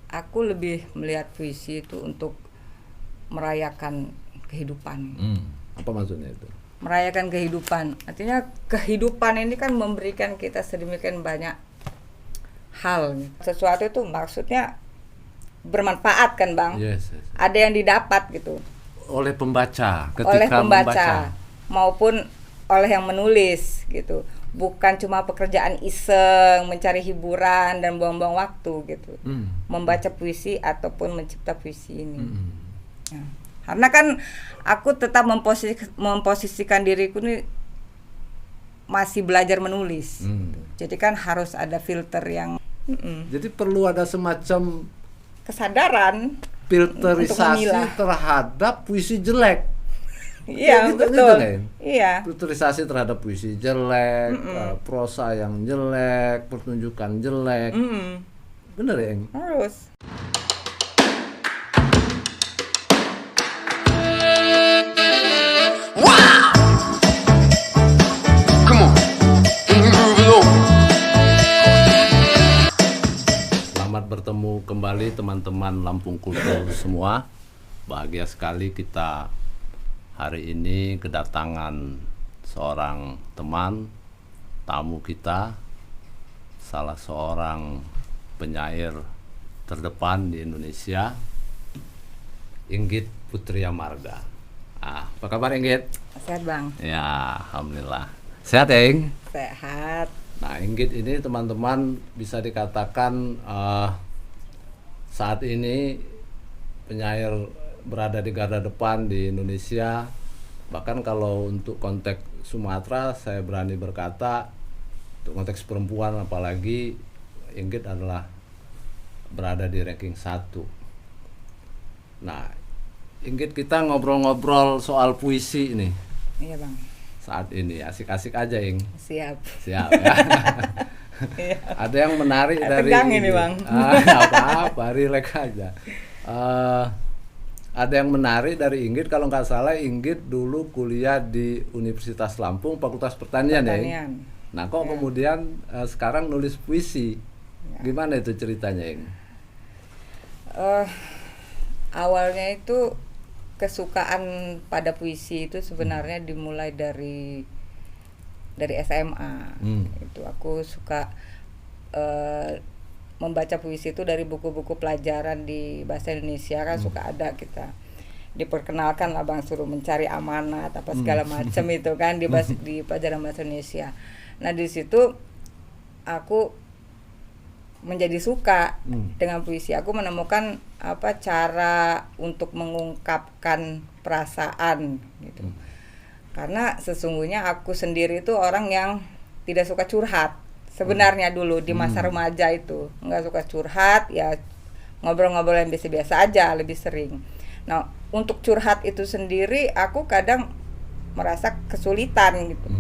aku lebih melihat puisi itu untuk merayakan kehidupan. Apa maksudnya itu? Merayakan kehidupan, artinya kehidupan ini kan memberikan kita sedemikian banyak hal. Sesuatu itu maksudnya bermanfaat kan Bang? Yes. Ada yang didapat gitu. Oleh pembaca, ketika Oleh pembaca membaca. maupun oleh yang menulis gitu. Bukan cuma pekerjaan iseng, mencari hiburan dan buang-buang waktu gitu. Membaca puisi ataupun mencipta puisi ini. Ya. Karena kan aku tetap memposisikan diriku ini masih belajar menulis. Gitu. Jadi kan harus ada filter yang Jadi perlu ada semacam kesadaran filterisasi terhadap puisi jelek. Iya, gitu, betul. Kan? Iya. Filterisasi terhadap puisi jelek, prosa yang jelek, pertunjukan jelek. Bener ya, Eng? Harus. Selamat bertemu kembali teman-teman Lampung Kultur semua. Bahagia sekali kita hari ini kedatangan seorang teman, tamu kita, salah seorang penyair terdepan di Indonesia, Inggit Putria Marga. Apa kabar Inggit? Sehat Bang. Ya, alhamdulillah. Sehat ya Ing? Sehat. Nah, Inggit ini teman-teman bisa dikatakan saat ini penyair berada di garda depan di Indonesia. Bahkan kalau untuk konteks Sumatera saya berani berkata, untuk konteks perempuan apalagi Inggit adalah berada di ranking 1. Nah, Inggit, kita ngobrol-ngobrol soal puisi ini. Iya Bang. Saat ini asik-asik aja Ing. Siap ya. Ada yang menarik dari tegang ini Bang. Apa-apa, relax aja. Ada yang menarik dari Inggit, kalau nggak salah Inggit dulu kuliah di Universitas Lampung, Fakultas Pertanian. Ya. Nah, kok kemudian sekarang nulis puisi? Gimana itu ceritanya, Ing? Awalnya itu kesukaan pada puisi itu sebenarnya dimulai dari SMA. Itu aku suka membaca puisi itu dari buku-buku pelajaran di bahasa Indonesia kan suka ada kita diperkenalkan lah Bang, suruh mencari amanat apa segala macam itu kan di pelajaran bahasa Indonesia. Nah di situ aku menjadi suka dengan puisi. Aku menemukan cara untuk mengungkapkan perasaan gitu. Karena sesungguhnya aku sendiri itu orang yang tidak suka curhat. Sebenarnya dulu di masa remaja itu nggak suka curhat, ya ngobrol-ngobrol yang biasa-biasa aja lebih sering. Nah untuk curhat itu sendiri aku kadang merasa kesulitan gitu.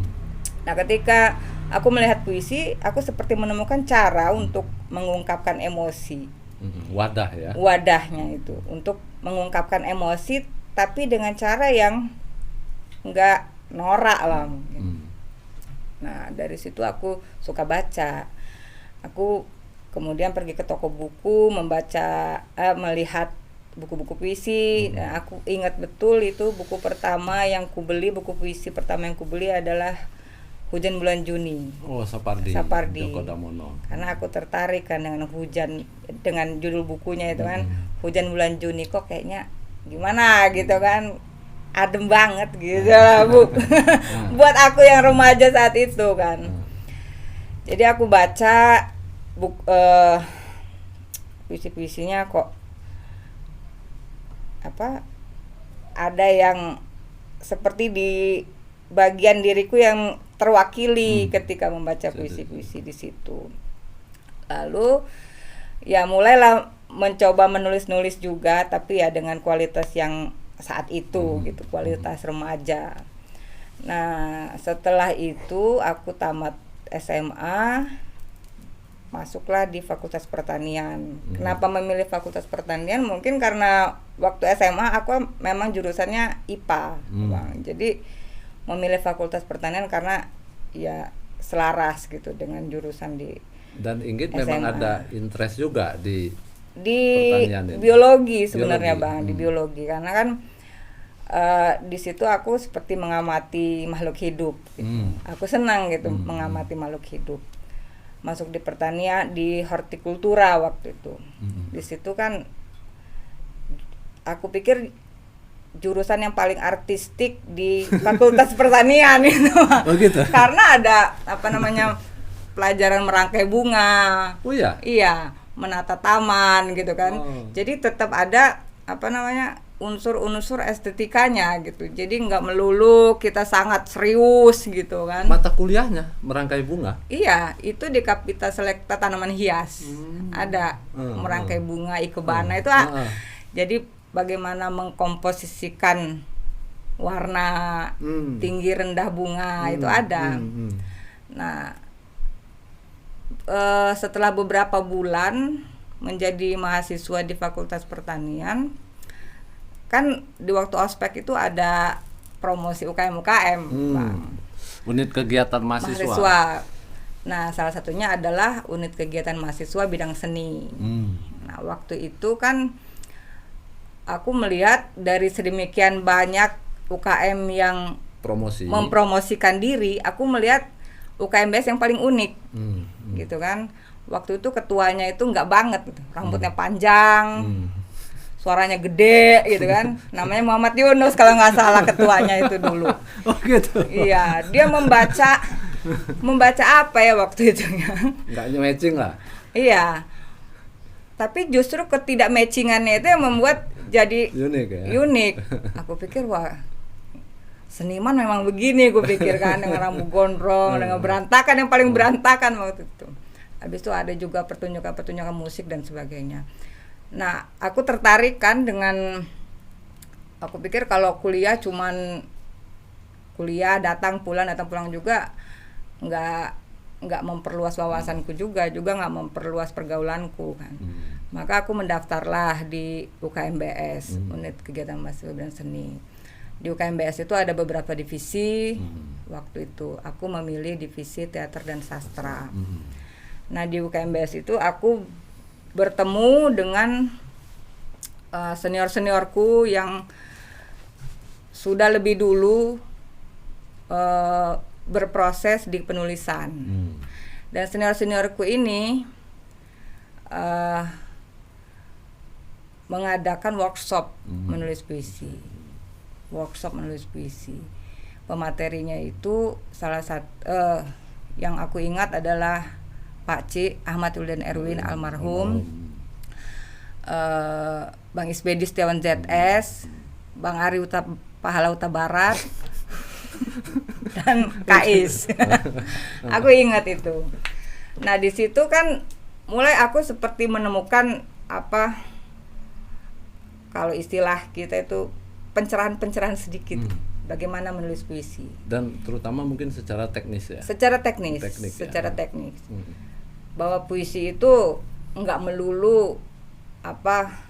Nah ketika aku melihat puisi, aku seperti menemukan cara untuk mengungkapkan emosi. Wadah ya. Wadahnya itu untuk mengungkapkan emosi, tapi dengan cara yang nggak norak lah mungkin. Nah dari situ aku suka baca. Aku kemudian pergi ke toko buku melihat buku-buku puisi. Dan aku ingat betul itu buku puisi pertama yang kubeli adalah Hujan Bulan Juni. Oh, Sapardi. Djoko Damono. Karena aku tertarik kan dengan hujan, dengan judul bukunya itu kan Hujan Bulan Juni, kok kayaknya gimana gitu kan. Adem banget gitu lah Bu. Buat aku yang remaja saat itu kan. Jadi aku baca puisi-puisinya kok ada yang seperti di bagian diriku yang terwakili ketika membaca puisi-puisi di situ. Lalu ya mulailah mencoba menulis-nulis juga, tapi ya dengan kualitas yang saat itu gitu, kualitas remaja. Nah setelah itu aku tamat SMA, masuklah di Fakultas Pertanian. Kenapa memilih Fakultas Pertanian? Mungkin karena waktu SMA aku memang jurusannya IPA, Bang. Jadi memilih Fakultas Pertanian karena ya selaras gitu dengan jurusan di Dan Inggit SMA. memang ada interest juga di di pertanian ini? biologi sebenarnya Biologi. Bang, di biologi karena kan di situ aku seperti mengamati makhluk hidup gitu. Aku senang gitu mengamati makhluk hidup. Masuk di pertanian, di hortikultura waktu itu. Di situ kan aku pikir jurusan yang paling artistik di Fakultas Pertanian itu. Oh gitu. Karena ada apa namanya pelajaran merangkai bunga. Oh ya. Iya, menata taman gitu kan. Oh. Jadi tetap ada apa namanya unsur-unsur estetikanya gitu. Jadi nggak melulu kita sangat serius gitu kan. Mata kuliahnya merangkai bunga. Iya, itu di Kapita Selekta Tanaman Hias. Ada merangkai bunga ikebana itu. Jadi bagaimana mengkomposisikan warna tinggi rendah bunga itu ada. Nah, setelah beberapa bulan menjadi mahasiswa di Fakultas Pertanian, kan di waktu ospek itu ada promosi UKM-UKM, Bang. Unit kegiatan mahasiswa. Nah, salah satunya adalah unit kegiatan mahasiswa bidang seni. Nah, waktu itu kan aku melihat dari sedemikian banyak UKM yang mempromosikan diri, aku melihat UKMBS yang paling unik, gitu kan. Waktu itu ketuanya itu nggak banget, gitu. Rambutnya panjang, suaranya gede, gitu kan. Namanya Muhammad Yunus kalau nggak salah ketuanya itu dulu. Oh gitu. Iya, dia membaca apa ya waktu itu ya? Nggak matching lah. Iya. Tapi justru ketidakmatchingannya itu yang membuat jadi unik ya. Unik. Aku pikir wah, seniman memang begini, gue pikir kan, dengan rambut gondrong, dengan berantakan yang paling berantakan waktu itu. Habis itu ada juga pertunjukan musik dan sebagainya. Nah, aku tertarik kan dengan, aku pikir kalau kuliah cuman kuliah datang pulang juga nggak memperluas wawasanku juga nggak memperluas pergaulanku kan. Maka aku mendaftarlah di UKMBS, unit kegiatan mahasiswa bidang seni. Di UKMBS itu ada beberapa divisi. Waktu itu aku memilih divisi teater dan sastra. Nah, di UKMBS itu aku bertemu dengan senior-seniorku yang sudah lebih dulu berproses di penulisan. Dan senior-seniorku ini mengadakan workshop menulis puisi. Pematerinya itu salah satu yang aku ingat adalah Pak C. Ahmad Wildan Erwin almarhum, Bang Isbedi Setiawan ZS, Bang Ari Pahala Uta Barat, dan Kais. Aku ingat itu. Nah, di situ kan mulai aku seperti menemukan apa, kalau istilah kita itu pencerahan-pencerahan sedikit bagaimana menulis puisi. Dan terutama mungkin secara teknis ya. Secara teknis. Bahwa puisi itu enggak melulu apa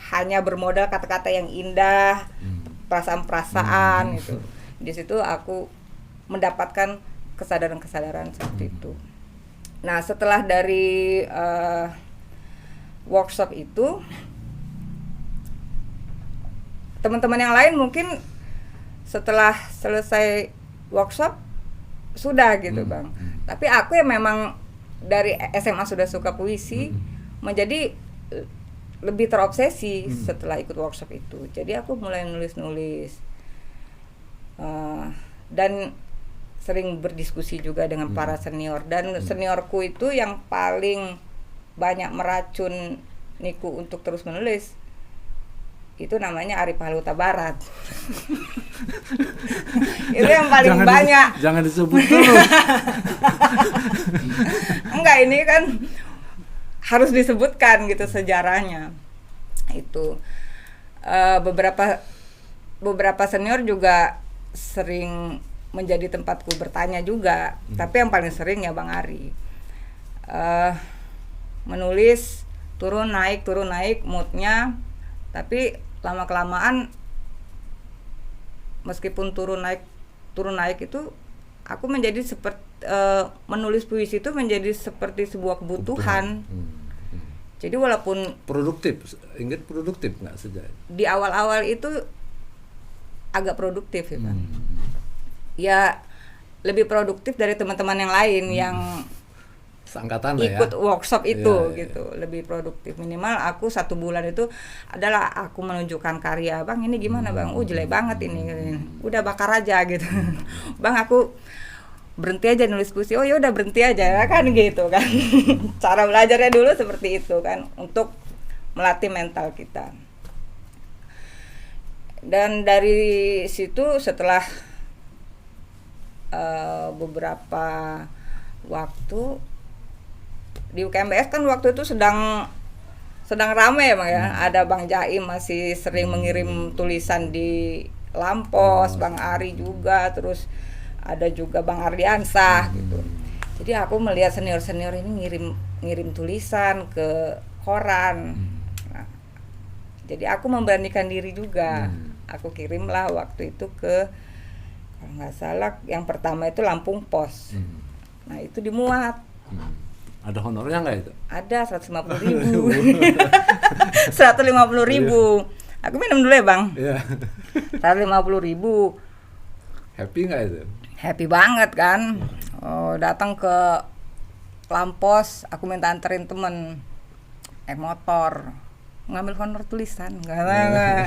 hanya bermodal kata-kata yang indah, perasaan-perasaan itu. Di situ aku mendapatkan kesadaran-kesadaran seperti itu. Nah, setelah dari workshop itu, teman-teman yang lain mungkin setelah selesai workshop sudah gitu Bang. Tapi aku yang memang dari SMA sudah suka puisi, menjadi lebih terobsesi setelah ikut workshop itu. Jadi aku mulai nulis-nulis dan sering berdiskusi juga dengan para senior. Dan seniorku itu yang paling banyak meracun niku untuk terus menulis itu namanya Ari Pahala Uta Barat. Itu yang paling banyak. Jangan disebut dulu. Enggak, ini kan harus disebutkan gitu sejarahnya. Itu beberapa senior juga sering menjadi tempatku bertanya juga. Tapi yang paling sering ya Bang Ari. Menulis turun naik moodnya. Tapi lama-kelamaan meskipun turun naik itu aku menjadi seperti menulis puisi itu menjadi seperti sebuah kebutuhan. Jadi walaupun Produktif, Inggit produktif nggak sejak? di awal-awal itu agak produktif ya Bang. Ya lebih produktif dari teman-teman yang lain yang Seangkatan lah ya. ikut workshop itu Iya. gitu, lebih produktif. Minimal aku 1 bulan itu adalah aku menunjukkan karya, Bang ini gimana Bang, jelek banget ini, udah bakar aja gitu. Bang aku berhenti aja nulis puisi, oh ya udah berhenti aja kan gitu kan. Cara belajarnya dulu seperti itu kan, untuk melatih mental kita. Dan dari situ setelah beberapa waktu di UKMBS kan waktu itu sedang rame ya Bang ya. Ada Bang Jaim masih sering mengirim tulisan di Lampos, Bang Ari juga, terus ada juga Bang Ardiansah gitu. Jadi aku melihat senior-senior ini ngirim tulisan ke koran. Nah, jadi aku memberanikan diri juga. Aku kirimlah waktu itu ke, kalau nggak salah yang pertama itu Lampung Pos. Nah itu dimuat. Ada honornya nggak itu? Ada 150.000. 150.000. Aku minum dulu ya Bang. Iya. 150.000. Happy nggak itu? Happy banget kan. Datang ke Lampos, aku minta anterin temen naik motor, ngambil honor tulisan. Enggak.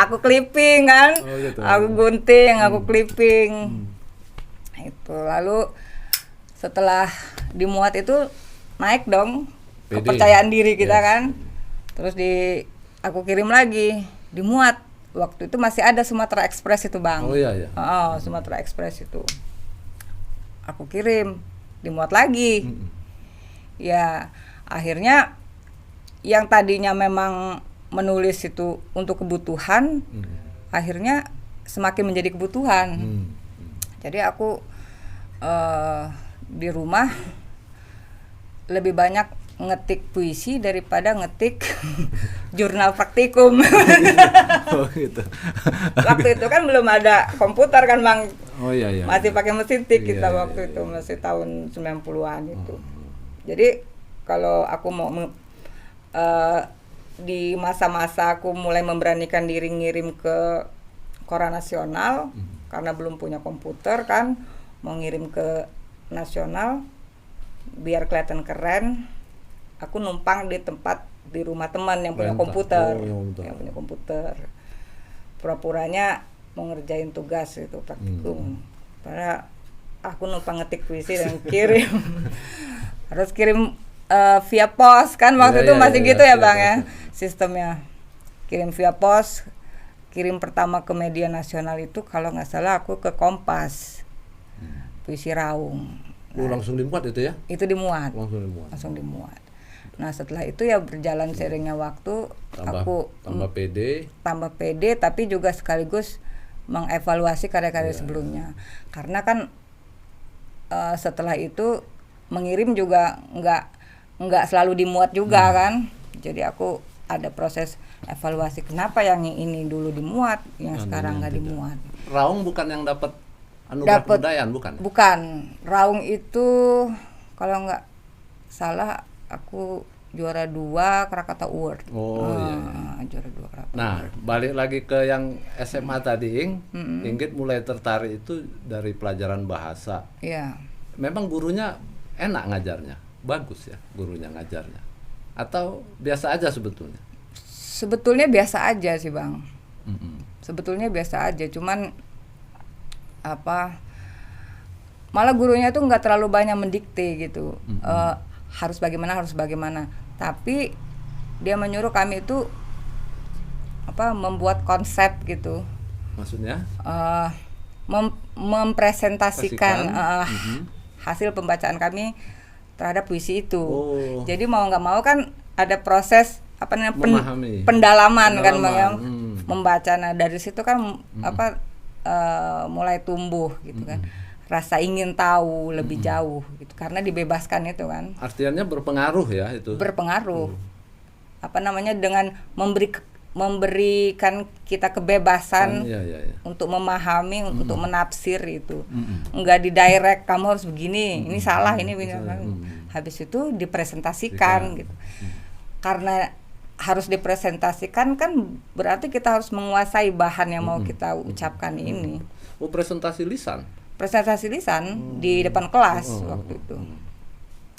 Aku clipping kan. Gitu. Aku gunting, aku clipping. Itu lalu setelah dimuat itu naik dong Pede. kepercayaan diri kita Yes. kan. Terus aku kirim lagi, dimuat. Waktu itu masih ada Sumatera Express itu Bang. Oh iya. Sumatera Express itu. Aku kirim, dimuat lagi. Ya, akhirnya yang tadinya memang menulis itu untuk kebutuhan, akhirnya semakin menjadi kebutuhan. Jadi aku di rumah lebih banyak ngetik puisi daripada ngetik jurnal praktikum. Oh gitu. Waktu itu kan belum ada komputer kan Bang. Oh iya. Masih pakai mesin tik kita Iya, waktu iya, itu, masih tahun 90-an itu. Jadi kalau aku mau di masa-masa aku mulai memberanikan diri ngirim ke koran nasional, karena belum punya komputer kan, mau ngirim ke nasional biar kelihatan keren, aku numpang di tempat di rumah teman yang punya komputer. Yang punya komputer. Pura-puranya mau ngerjain tugas itu praktikum. Karena aku numpang ngetik puisi dan kirim. Harus kirim via pos kan waktu itu masih gitu ya Bang ya sistemnya. Kirim via pos. Kirim pertama ke media nasional itu kalau nggak salah aku ke Kompas. Puisi Raung. Langsung dimuat itu ya? Itu dimuat. Langsung dimuat. Nah setelah itu ya berjalan seiringnya waktu, aku tambah pede, tapi juga sekaligus mengevaluasi karya-karya sebelumnya. Karena kan setelah itu mengirim juga nggak selalu dimuat juga kan. Jadi aku ada proses evaluasi kenapa yang ini dulu dimuat, yang sekarang nggak dimuat. Raung bukan yang dapat anugerah kebudayaan bukan? Bukan. Raung itu kalau nggak salah aku juara 2 Krakatau Award. Juara 2 Krakatau. Nah, balik lagi ke yang SMA tadi, Inggit mulai tertarik itu dari pelajaran bahasa. Iya. Memang gurunya enak ngajarnya, bagus ya gurunya ngajarnya. Atau biasa aja sebetulnya? Sebetulnya biasa aja sih Bang. Sebetulnya biasa aja, cuman malah gurunya tuh nggak terlalu banyak mendikte gitu. Harus bagaimana, tapi dia menyuruh kami itu membuat konsep gitu. Maksudnya mempresentasikan hasil pembacaan kami terhadap puisi itu. Jadi mau nggak mau kan ada proses pendalaman kan Bang, membaca. Nah dari situ kan mulai tumbuh gitu kan. Rasa ingin tahu lebih jauh gitu, karena dibebaskan itu kan. Artinya berpengaruh ya itu. Berpengaruh. Dengan memberikan kita kebebasan untuk memahami, untuk menafsir itu. Enggak didirect kamu harus begini, ini salah, ini benar. Habis itu dipresentasikan gitu. karena harus dipresentasikan kan berarti kita harus menguasai bahan yang mau kita ucapkan ini. Oh, presentasi lisan. Presentasi lisan di depan kelas waktu itu.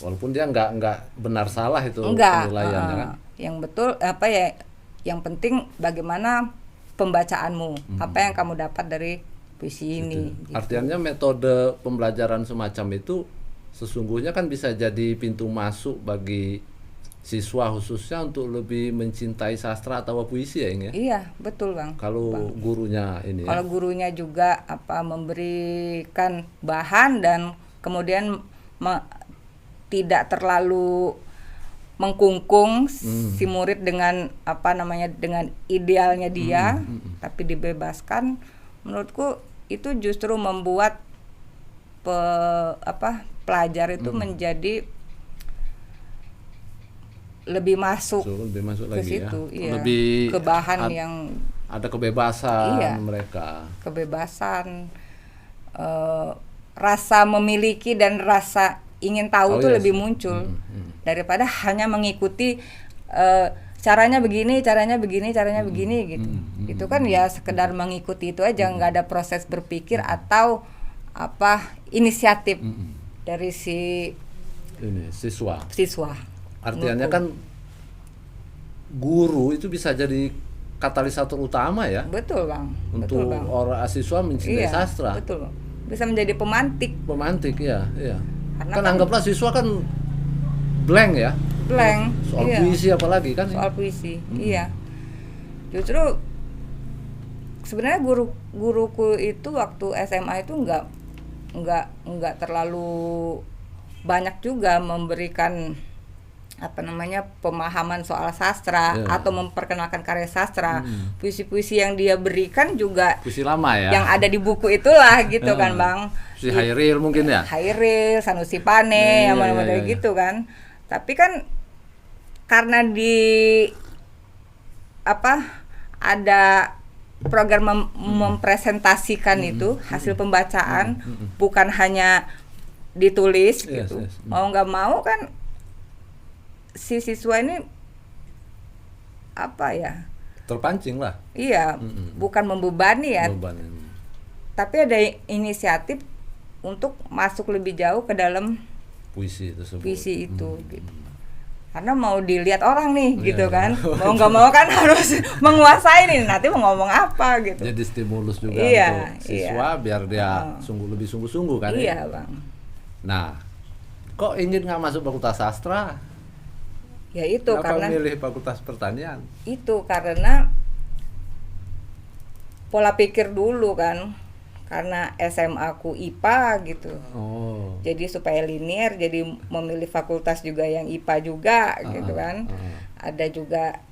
Walaupun dia nggak benar salah itu Enggak, penilaiannya kan. yang betul apa ya? Yang penting bagaimana pembacaanmu, apa yang kamu dapat dari puisi ini. Gitu. Artinya metode pembelajaran semacam itu sesungguhnya kan bisa jadi pintu masuk bagi siswa khususnya untuk lebih mencintai sastra atau puisi ya, Ing, ya? Iya, betul Bang. Kalau gurunya ini Kalau gurunya juga memberikan bahan dan kemudian tidak terlalu mengkungkung si murid dengan dengan idealnya dia, tapi dibebaskan, menurutku itu justru membuat pelajar itu menjadi lebih masuk ke lagi situ, ya. iya. Lebih ke bahan yang ada kebebasan mereka. Kebebasan, rasa memiliki dan rasa ingin tahu itu lebih muncul daripada hanya mengikuti caranya begini gitu. Itu kan ya sekedar mengikuti itu aja, nggak ada proses berpikir atau inisiatif dari si siswa. Artinya kan guru itu bisa jadi katalisator utama ya. Betul Bang. Untuk orang siswa mencintai sastra. Betul. Bisa menjadi pemantik ya. Karena kan anggaplah siswa kan blank ya. Soal puisi apalagi kan. Soal puisi. Iya. Justru sebenarnya guruku itu waktu SMA itu enggak terlalu banyak juga memberikan pemahaman soal sastra atau memperkenalkan karya sastra. Puisi-puisi yang dia berikan juga puisi lama ya. Yang ada di buku itulah gitu kan Bang. Si Hairil mungkin ya. Hairil, Sanusi Pane, yang model gitu kan. Tapi kan karena ada program mempresentasikan itu hasil pembacaan, bukan hanya ditulis gitu. Mau nggak mau kan si siswa ini terpancing lah. Iya, bukan membebani ya. Tapi ada inisiatif untuk masuk lebih jauh ke dalam puisi tersebut. Puisi itu gitu. Karena mau dilihat orang nih gitu kan. Mau nggak mau kan harus menguasai nih, nanti mau ngomong apa gitu. Jadi stimulus juga untuk siswa biar dia lebih sungguh-sungguh kan. Iya, Bang. Nah, kok ingin nggak masuk Fakultas Sastra? Ya itu karena milih Fakultas Pertanian. Itu karena pola pikir dulu kan. Karena SMA aku IPA gitu. Jadi supaya linear, jadi memilih fakultas juga yang IPA juga gitu kan. Ada juga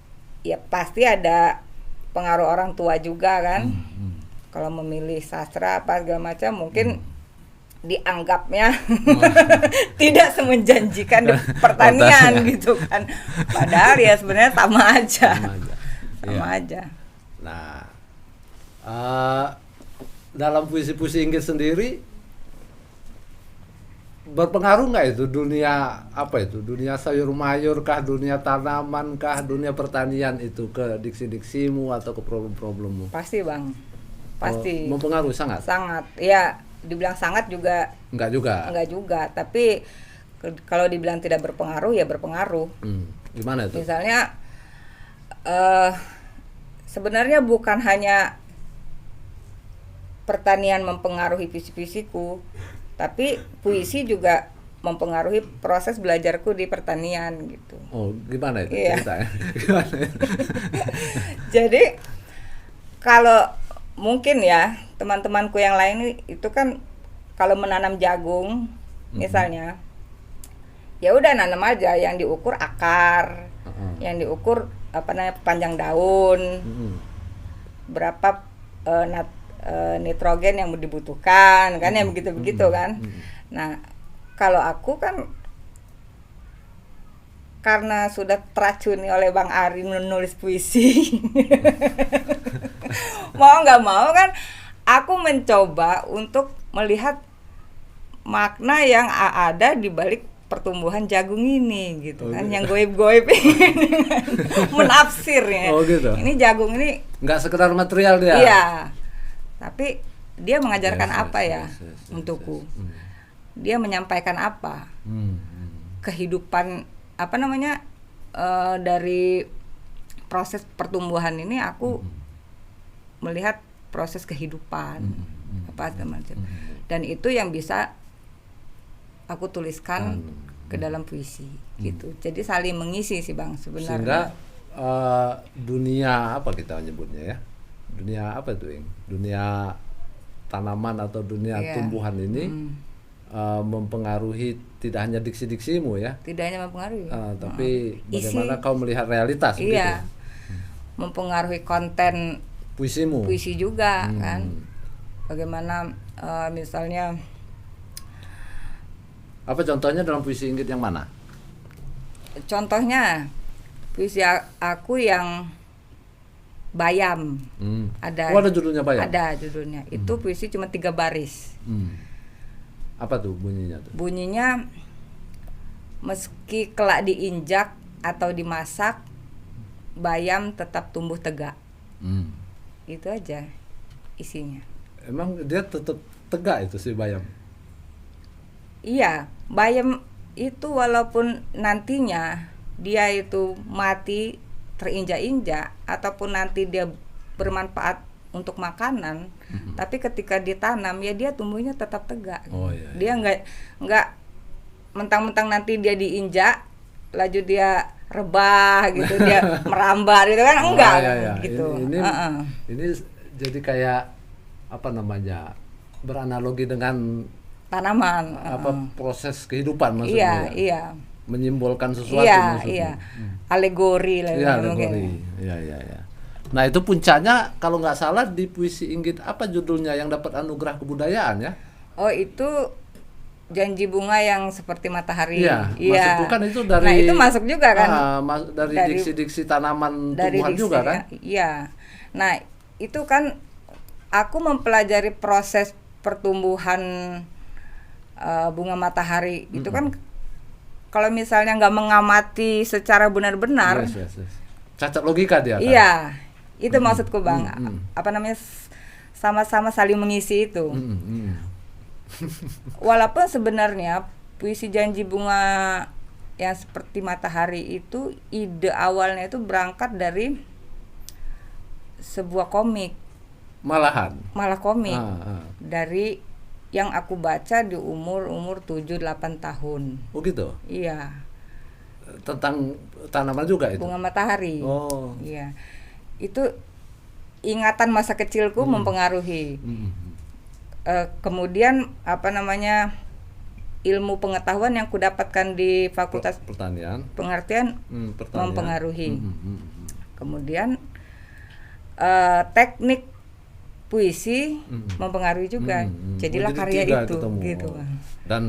ya pasti ada pengaruh orang tua juga kan. Kalau memilih sastra apa segala macam mungkin dianggapnya tidak semenjanjikan di pertanian gitu kan. Padahal ya sebenarnya sama aja. Nah, dalam puisi-puisi Inggit sendiri berpengaruh nggak itu dunia dunia sayur mayur kah, dunia tanaman kah, dunia pertanian itu ke diksi-diksimu atau ke problem-problemmu? Pasti Bang, pasti. Mempengaruhi sangat. Ya. Dibilang sangat juga enggak juga, tapi kalau dibilang tidak berpengaruh ya berpengaruh. Gimana itu? Misalnya sebenarnya bukan hanya pertanian mempengaruhi puisi-puisiku, tapi puisi juga mempengaruhi proses belajarku di pertanian gitu. Oh, gimana itu ceritanya? Jadi kalau mungkin ya teman-temanku yang lain itu kan kalau menanam jagung misalnya, ya udah nanam aja, yang diukur akar, yang diukur panjang daun, berapa nitrogen yang dibutuhkan kan, yang begitu kan. Nah kalau aku kan karena sudah teracuni oleh Bang Ari menulis puisi, mau nggak mau kan aku mencoba untuk melihat makna yang ada di balik pertumbuhan jagung ini gitu kan, yang goib-goib ini menafsirnya. Oh gitu. Ini jagung ini Nggak sekedar material dia. iya, tapi dia mengajarkan apa ya yes, untukku. yes. Dia menyampaikan apa Hmm. kehidupan apa namanya dari proses pertumbuhan ini aku melihat proses kehidupan apa segala macam. Dan itu yang bisa aku tuliskan ke dalam puisi gitu. Jadi saling mengisi sih Bang sebenarnya. Sehingga dunia apa kita nyebutnya ya? Dunia apa itu, Ing? Dunia tanaman atau dunia Iya. tumbuhan ini mempengaruhi tidak hanya diksi-diksimu ya, Tidak hanya mempengaruhi. tapi Isi. bagaimana kau melihat realitas begitu? Iya. Mempengaruhi konten Puisimu. puisi juga kan. Bagaimana misalnya Apa contohnya dalam puisi Inggit yang mana? contohnya puisi aku yang Bayam. Ada. Oh, ada judulnya Bayam? Ada judulnya. Itu puisi cuma 3 baris. Apa tuh bunyinya tuh? Bunyinya, meski kelak diinjak atau dimasak, bayam tetap tumbuh tegak. Itu aja isinya. Emang dia tetap tegak itu si Bayam? Iya, bayam itu walaupun nantinya dia itu mati terinjak-injak ataupun nanti dia bermanfaat untuk makanan, tapi ketika ditanam ya dia tumbuhnya tetap tegak. Oh, iya, Dia nggak mentang-mentang nanti dia diinjak, laju dia rebah gitu, dia merambat gitu kan, enggak iya. gitu. Ini jadi kayak apa namanya, beranalogi dengan Tanaman. apa proses kehidupan maksudnya. Iya. Menyimbolkan sesuatu Iya, maksudnya. iya. Alegori lah Iya, mungkin. alegori. Iya. Nah, itu puncaknya kalau nggak salah di puisi Inggit apa judulnya yang dapat anugerah kebudayaan ya? Oh, itu janji bunga yang seperti matahari. Iya, masuk bukan itu dari. Nah, itu masuk juga kan. Dari diksi-diksi tanaman Dari tumbuhan diksi, juga kan? Iya. Nah, itu kan aku mempelajari proses pertumbuhan bunga matahari. Itu kan kalau misalnya nggak mengamati secara benar-benar, Yes. Cacat logika dia kan? iya, itu maksudku Bang. Apa namanya, sama-sama saling mengisi itu. Walaupun sebenarnya puisi janji bunga yang seperti matahari itu ide awalnya itu berangkat dari sebuah komik, Malah komik dari yang aku baca di umur 7-8 tahun. Oh gitu? Iya, Tentang tanaman juga itu? bunga matahari. Oh. Iya. Itu ingatan masa kecilku mempengaruhi. Kemudian apa namanya, ilmu pengetahuan yang kudapatkan di Fakultas Pertanian. Pengertian Pertanian. mempengaruhi. Kemudian teknik puisi mempengaruhi juga. Jadilah Jadi karya tiga itu ketemu. gitu. Dan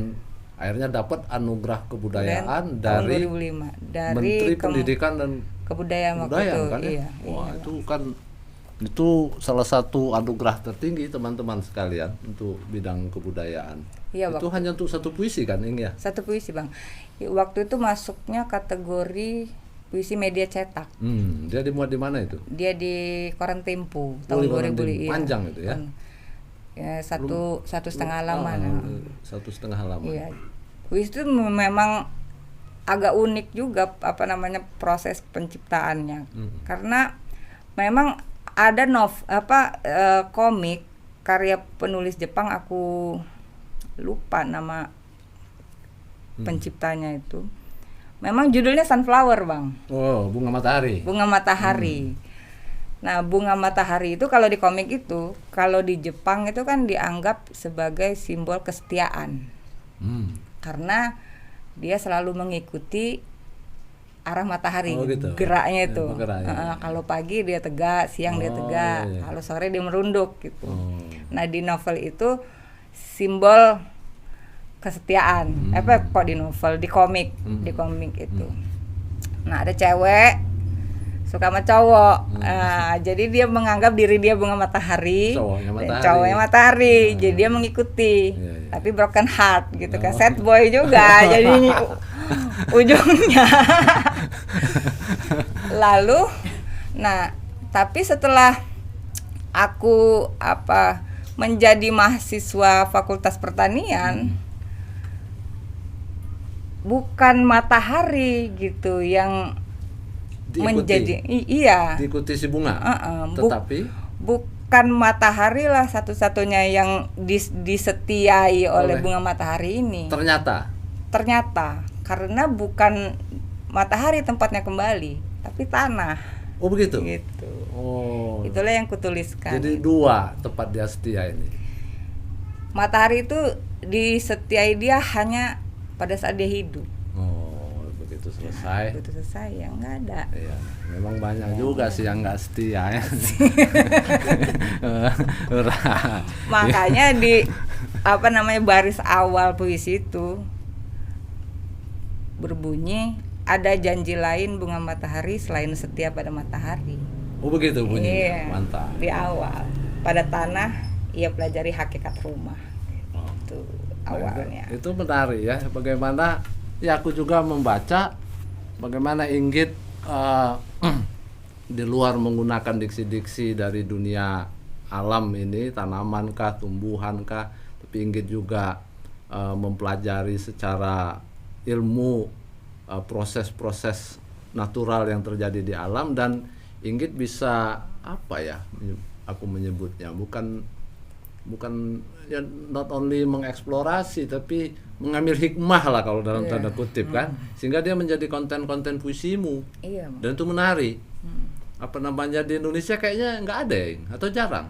akhirnya dapat anugerah kebudayaan Tahun dari 2005 dari Menteri Pendidikan dan Kebudayaan waktu Kebudayaan itu. kan ya? Iya. Wah, itu kan itu salah satu anugerah tertinggi teman-teman sekalian untuk bidang kebudayaan. Iya, Itu hanya untuk satu puisi kan, Ing ya? Satu puisi Bang. Waktu itu masuknya kategori puisi media cetak. Dia dimuat di mana itu? Dia di Koran Tempo di tahun Koran 2000. Tempo. Panjang itu ya? Ya, satu setengah halaman. 1,5 halaman. Iya. Puisi itu memang agak unik juga apa namanya proses penciptaannya. Karena memang ada komik karya penulis Jepang, aku lupa nama penciptanya itu. Memang judulnya Sunflower, Bang. Oh, bunga matahari. Bunga matahari. Nah, bunga matahari itu kalau di komik itu, kalau di Jepang itu kan dianggap sebagai simbol kesetiaan. Karena dia selalu mengikuti arah matahari, gitu. geraknya itu. Bergerak, Kalau pagi dia tegak, siang dia tegak, iya. kalau sore dia merunduk gitu. Nah, di novel itu simbol kesetiaan. Kok di novel, di komik itu. Nah, ada cewek suka sama cowok. Jadi dia menganggap diri dia bunga matahari. Cowoknya matahari. Cowoknya matahari. Jadi dia mengikuti. Iya. Tapi broken heart gitu kan, sad boy juga jadi ujungnya. Lalu, nah tapi setelah aku menjadi mahasiswa Fakultas Pertanian, bukan matahari gitu yang menjadi diikuti si bunga. Tetapi bukan matahari lah satu-satunya yang disetiai oleh bunga matahari ini. Ternyata karena bukan matahari tempatnya kembali, tapi tanah. Oh begitu. Gitu. Oh. Itulah yang kutuliskan. Jadi 2 tempat dia setia ini. Matahari itu disetiai dia hanya pada saat dia hidup. Oh, begitu selesai. Begitu selesai ya nggak ada. Iya, memang banyak juga sih yang nggak setia ya. Makanya di baris awal puisi itu berbunyi, ada janji lain bunga matahari selain setia pada matahari. Oh begitu bunyinya. Iya, mantap. Di awal, pada tanah ia pelajari hakikat rumah. Itu awalnya. Itu menarik ya, bagaimana ya aku juga membaca bagaimana Inggit di luar menggunakan diksi-diksi dari dunia alam ini, tanaman kah, tumbuhan kah, tapi Inggit juga mempelajari secara ilmu proses-proses natural yang terjadi di alam, dan Inggit bisa aku menyebutnya bukan ya not only mengeksplorasi tapi mengambil hikmah lah kalau dalam tanda kutip kan, sehingga dia menjadi konten-konten puisimu. Iya. Dan itu menarik. Di Indonesia kayaknya nggak ada atau jarang?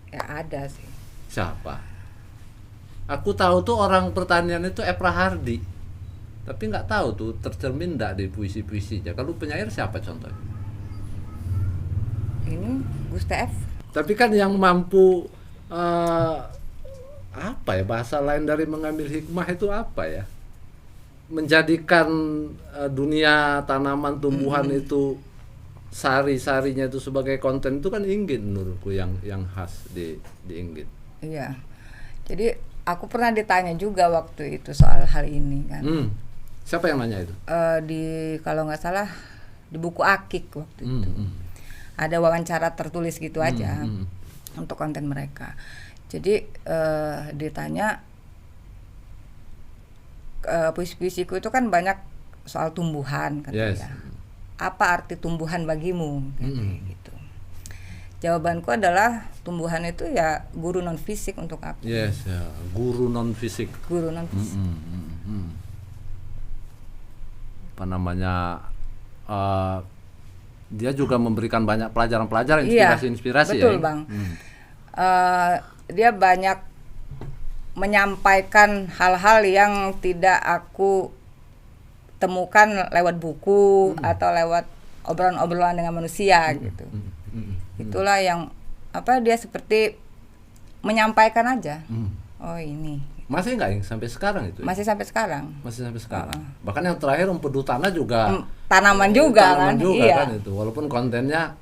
Ya ada sih. Siapa? Aku tahu tuh orang pertanian itu Epra Hardi. Tapi nggak tahu tuh tercermin nggak di puisi-puisinya. Kalau penyair siapa contohnya? Ini Gustaf. Tapi kan yang mampu bahasa lain dari mengambil hikmah itu menjadikan dunia tanaman tumbuhan itu sari-sarinya itu sebagai konten, itu kan Inggit menurutku yang khas di Inggit. Iya. Jadi aku pernah ditanya juga waktu itu soal hal ini kan. Siapa yang nanya itu? Kalau nggak salah di buku Akik waktu itu. Ada wawancara tertulis gitu aja untuk konten mereka. Jadi ditanya, puisi-puisiku itu kan banyak soal tumbuhan katanya. Apa arti tumbuhan bagimu? Gitu. Jawabanku adalah tumbuhan itu ya guru non fisik untuk aku. Yes, ya, guru non fisik. Guru non fisik. Dia juga memberikan banyak pelajaran-pelajaran, inspirasi-inspirasi. Betul, Bang. Dia banyak menyampaikan hal-hal yang tidak aku temukan lewat buku atau lewat obrolan-obrolan dengan manusia gitu. Itulah yang dia seperti menyampaikan aja. Oh ini. Masih nggak sampai sekarang itu? Masih sampai sekarang. Bahkan yang terakhir Empedu Tanah juga tanaman juga kan itu. Walaupun kontennya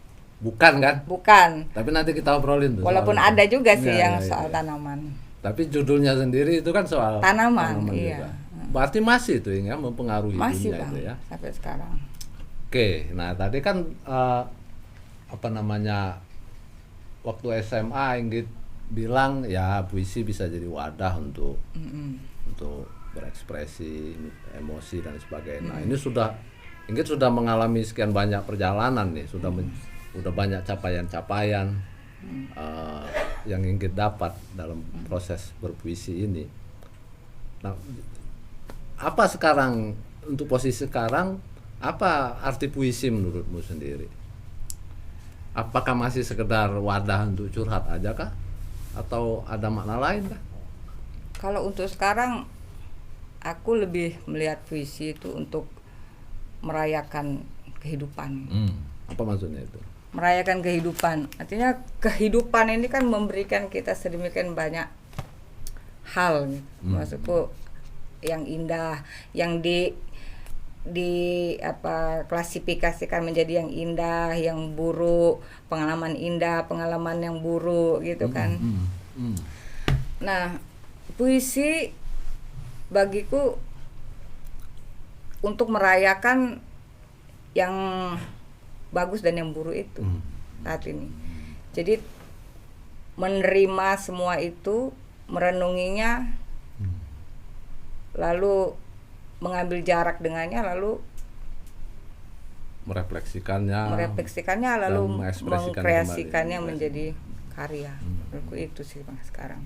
bukan kan? Bukan. Tapi nanti kita obrolin tuh. Walaupun ada juga sih soal tanaman. Tapi judulnya sendiri itu kan soal tanaman juga. Berarti masih itu ya mempengaruhi masih, dunia Bang, itu ya. Sampai sekarang. Oke, nah tadi kan waktu SMA Inggit bilang ya puisi bisa jadi wadah untuk berekspresi emosi dan sebagainya. Nah, ini Inggit sudah mengalami sekian banyak perjalanan nih, sudah banyak capaian-capaian yang Inggit dapat dalam proses berpuisi ini. Nah, apa sekarang untuk posisi sekarang, apa arti puisi menurutmu sendiri? Apakah masih sekedar wadah untuk curhat aja kah? Atau ada makna lain kah? Kalau untuk sekarang aku lebih melihat puisi itu untuk merayakan kehidupan. Apa maksudnya itu? Merayakan kehidupan, artinya kehidupan ini kan memberikan kita sedemikian banyak hal, maksudku yang indah, yang klasifikasikan menjadi yang indah, yang buruk, pengalaman indah, pengalaman yang buruk gitu kan. Nah, Puisi bagiku untuk merayakan yang bagus dan yang buruk itu saat ini. Jadi menerima semua itu, merenunginya, lalu mengambil jarak dengannya, lalu merefleksikannya, lalu mengkreasikannya menjadi karya. Menurutku itu sih Bang sekarang.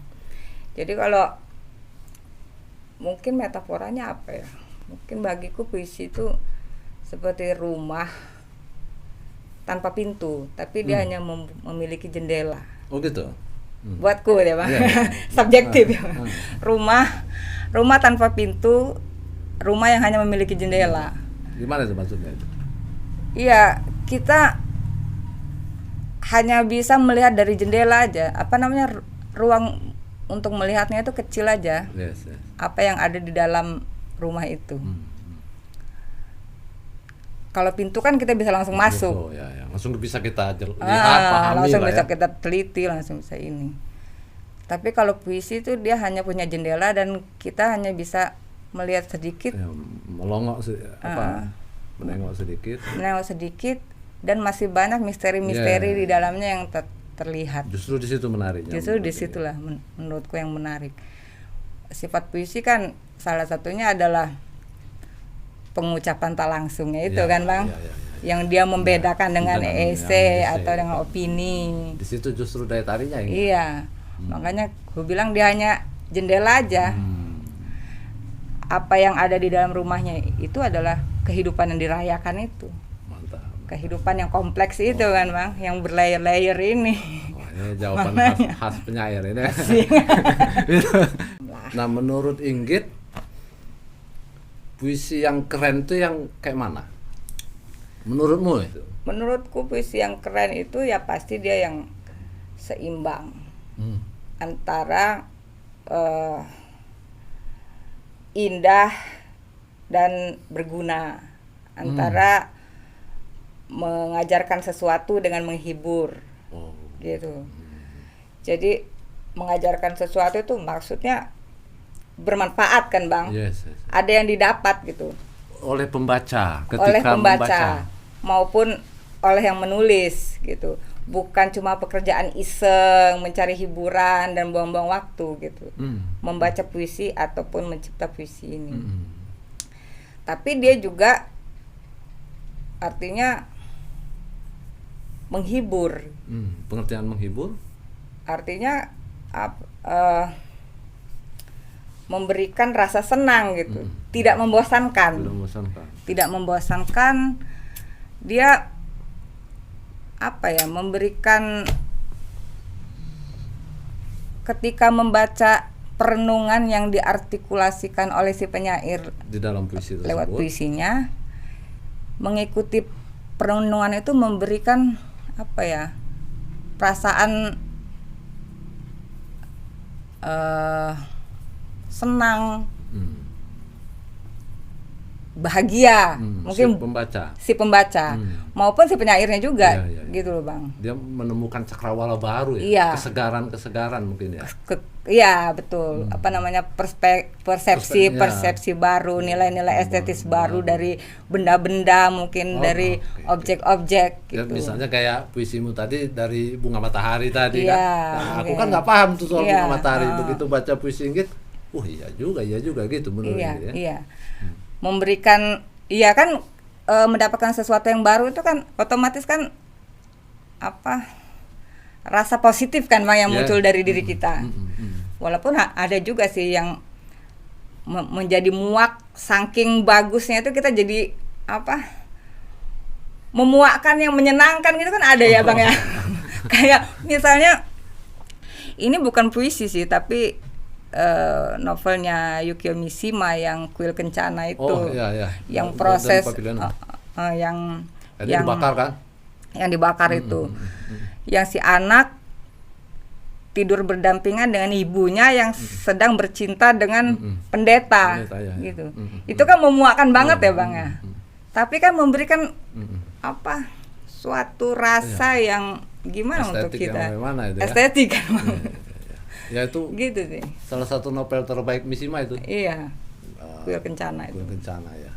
Jadi kalau mungkin metaforanya apa ya? Mungkin bagiku puisi itu seperti rumah tanpa pintu, tapi dia hanya memiliki jendela. Oh gitu. Buatku ya Bang. Yeah. Subjektif ya. Rumah tanpa pintu, rumah yang hanya memiliki jendela. Gimana itu maksudnya itu? Iya, kita hanya bisa melihat dari jendela aja. Apa namanya, ruang untuk melihatnya itu kecil aja. Yes. Apa yang ada di dalam rumah itu. Kalau pintu kan kita bisa langsung masuk. Ya. Langsung bisa kita lihat, pahami langsung lah bisa ya. kita teliti, langsung bisa ini. Tapi kalau puisi itu dia hanya punya jendela dan kita hanya bisa melihat sedikit. Ya, menengok sedikit dan masih banyak misteri-misteri di dalamnya yang terlihat. Justru di situ menariknya. Justru di situlah menurutku yang menarik. Sifat puisi kan salah satunya adalah pengucapan tak langsungnya itu kan Bang. Yang dia membedakan dengan esai atau dengan opini. Di situ justru daya tariknya ini. Iya. Makanya gue bilang dia hanya jendela aja. Apa yang ada di dalam rumahnya itu adalah kehidupan yang dirayakan itu. Mantap. Kehidupan yang kompleks itu kan Bang, yang berlayer-layer ini. Ini jawaban khas penyair ini. Nah, menurut Inggit, puisi yang keren itu yang kayak mana? Menurutmu itu? Menurutku puisi yang keren itu ya pasti dia yang seimbang antara indah dan berguna, antara mengajarkan sesuatu dengan menghibur, gitu. Jadi mengajarkan sesuatu itu maksudnya bermanfaat kan Bang. Yes. Ada yang didapat gitu. Oleh pembaca, oleh pembaca maupun oleh yang menulis gitu. Bukan cuma pekerjaan iseng mencari hiburan dan buang-buang waktu gitu. Membaca puisi ataupun mencipta puisi ini. Tapi dia juga artinya menghibur. Pengertian menghibur? Artinya memberikan rasa senang gitu. Tidak membosankan. Tidak membosankan. Dia memberikan, ketika membaca perenungan yang diartikulasikan oleh si penyair di dalam puisi tersebut, lewat puisinya, mengikuti perenungan itu memberikan perasaan senang, bahagia, mungkin si pembaca maupun si penyairnya juga, gitu loh Bang. Dia menemukan cakrawala baru ya, kesegaran mungkin ya. Iya betul. Persepsi baru, nilai-nilai estetis baru dari benda-benda, mungkin dari objek-objek. Ya, gitu. misalnya kayak puisimu tadi dari bunga matahari tadi kan. Nah, aku kan nggak paham tuh soal bunga matahari. Begitu baca puisi Inggit, iya juga gitu menurut Inggit ya. Iya. Memberikan, mendapatkan sesuatu yang baru itu kan otomatis kan rasa positif kan Bang yang muncul dari diri kita. Walaupun ada juga sih yang menjadi muak, saking bagusnya itu kita jadi memuakkan yang menyenangkan gitu kan ada ya Bang ya. Kayak misalnya ini bukan puisi sih tapi novelnya Yukio Mishima yang Kuil Kencana itu, yang proses yang dibakar kan? Yang dibakar itu, yang si anak tidur berdampingan dengan ibunya yang sedang bercinta dengan pendeta, gitu. Itu kan memuakkan banget ya Bang ya. Tapi kan memberikan suatu rasa yang gimana untuk kita? Estetik kan Bang. Ya itu Gitu sih. salah satu novel terbaik Mishima itu. Iya. Ah, Kuil Kencana itu. Kuil Kencana ya.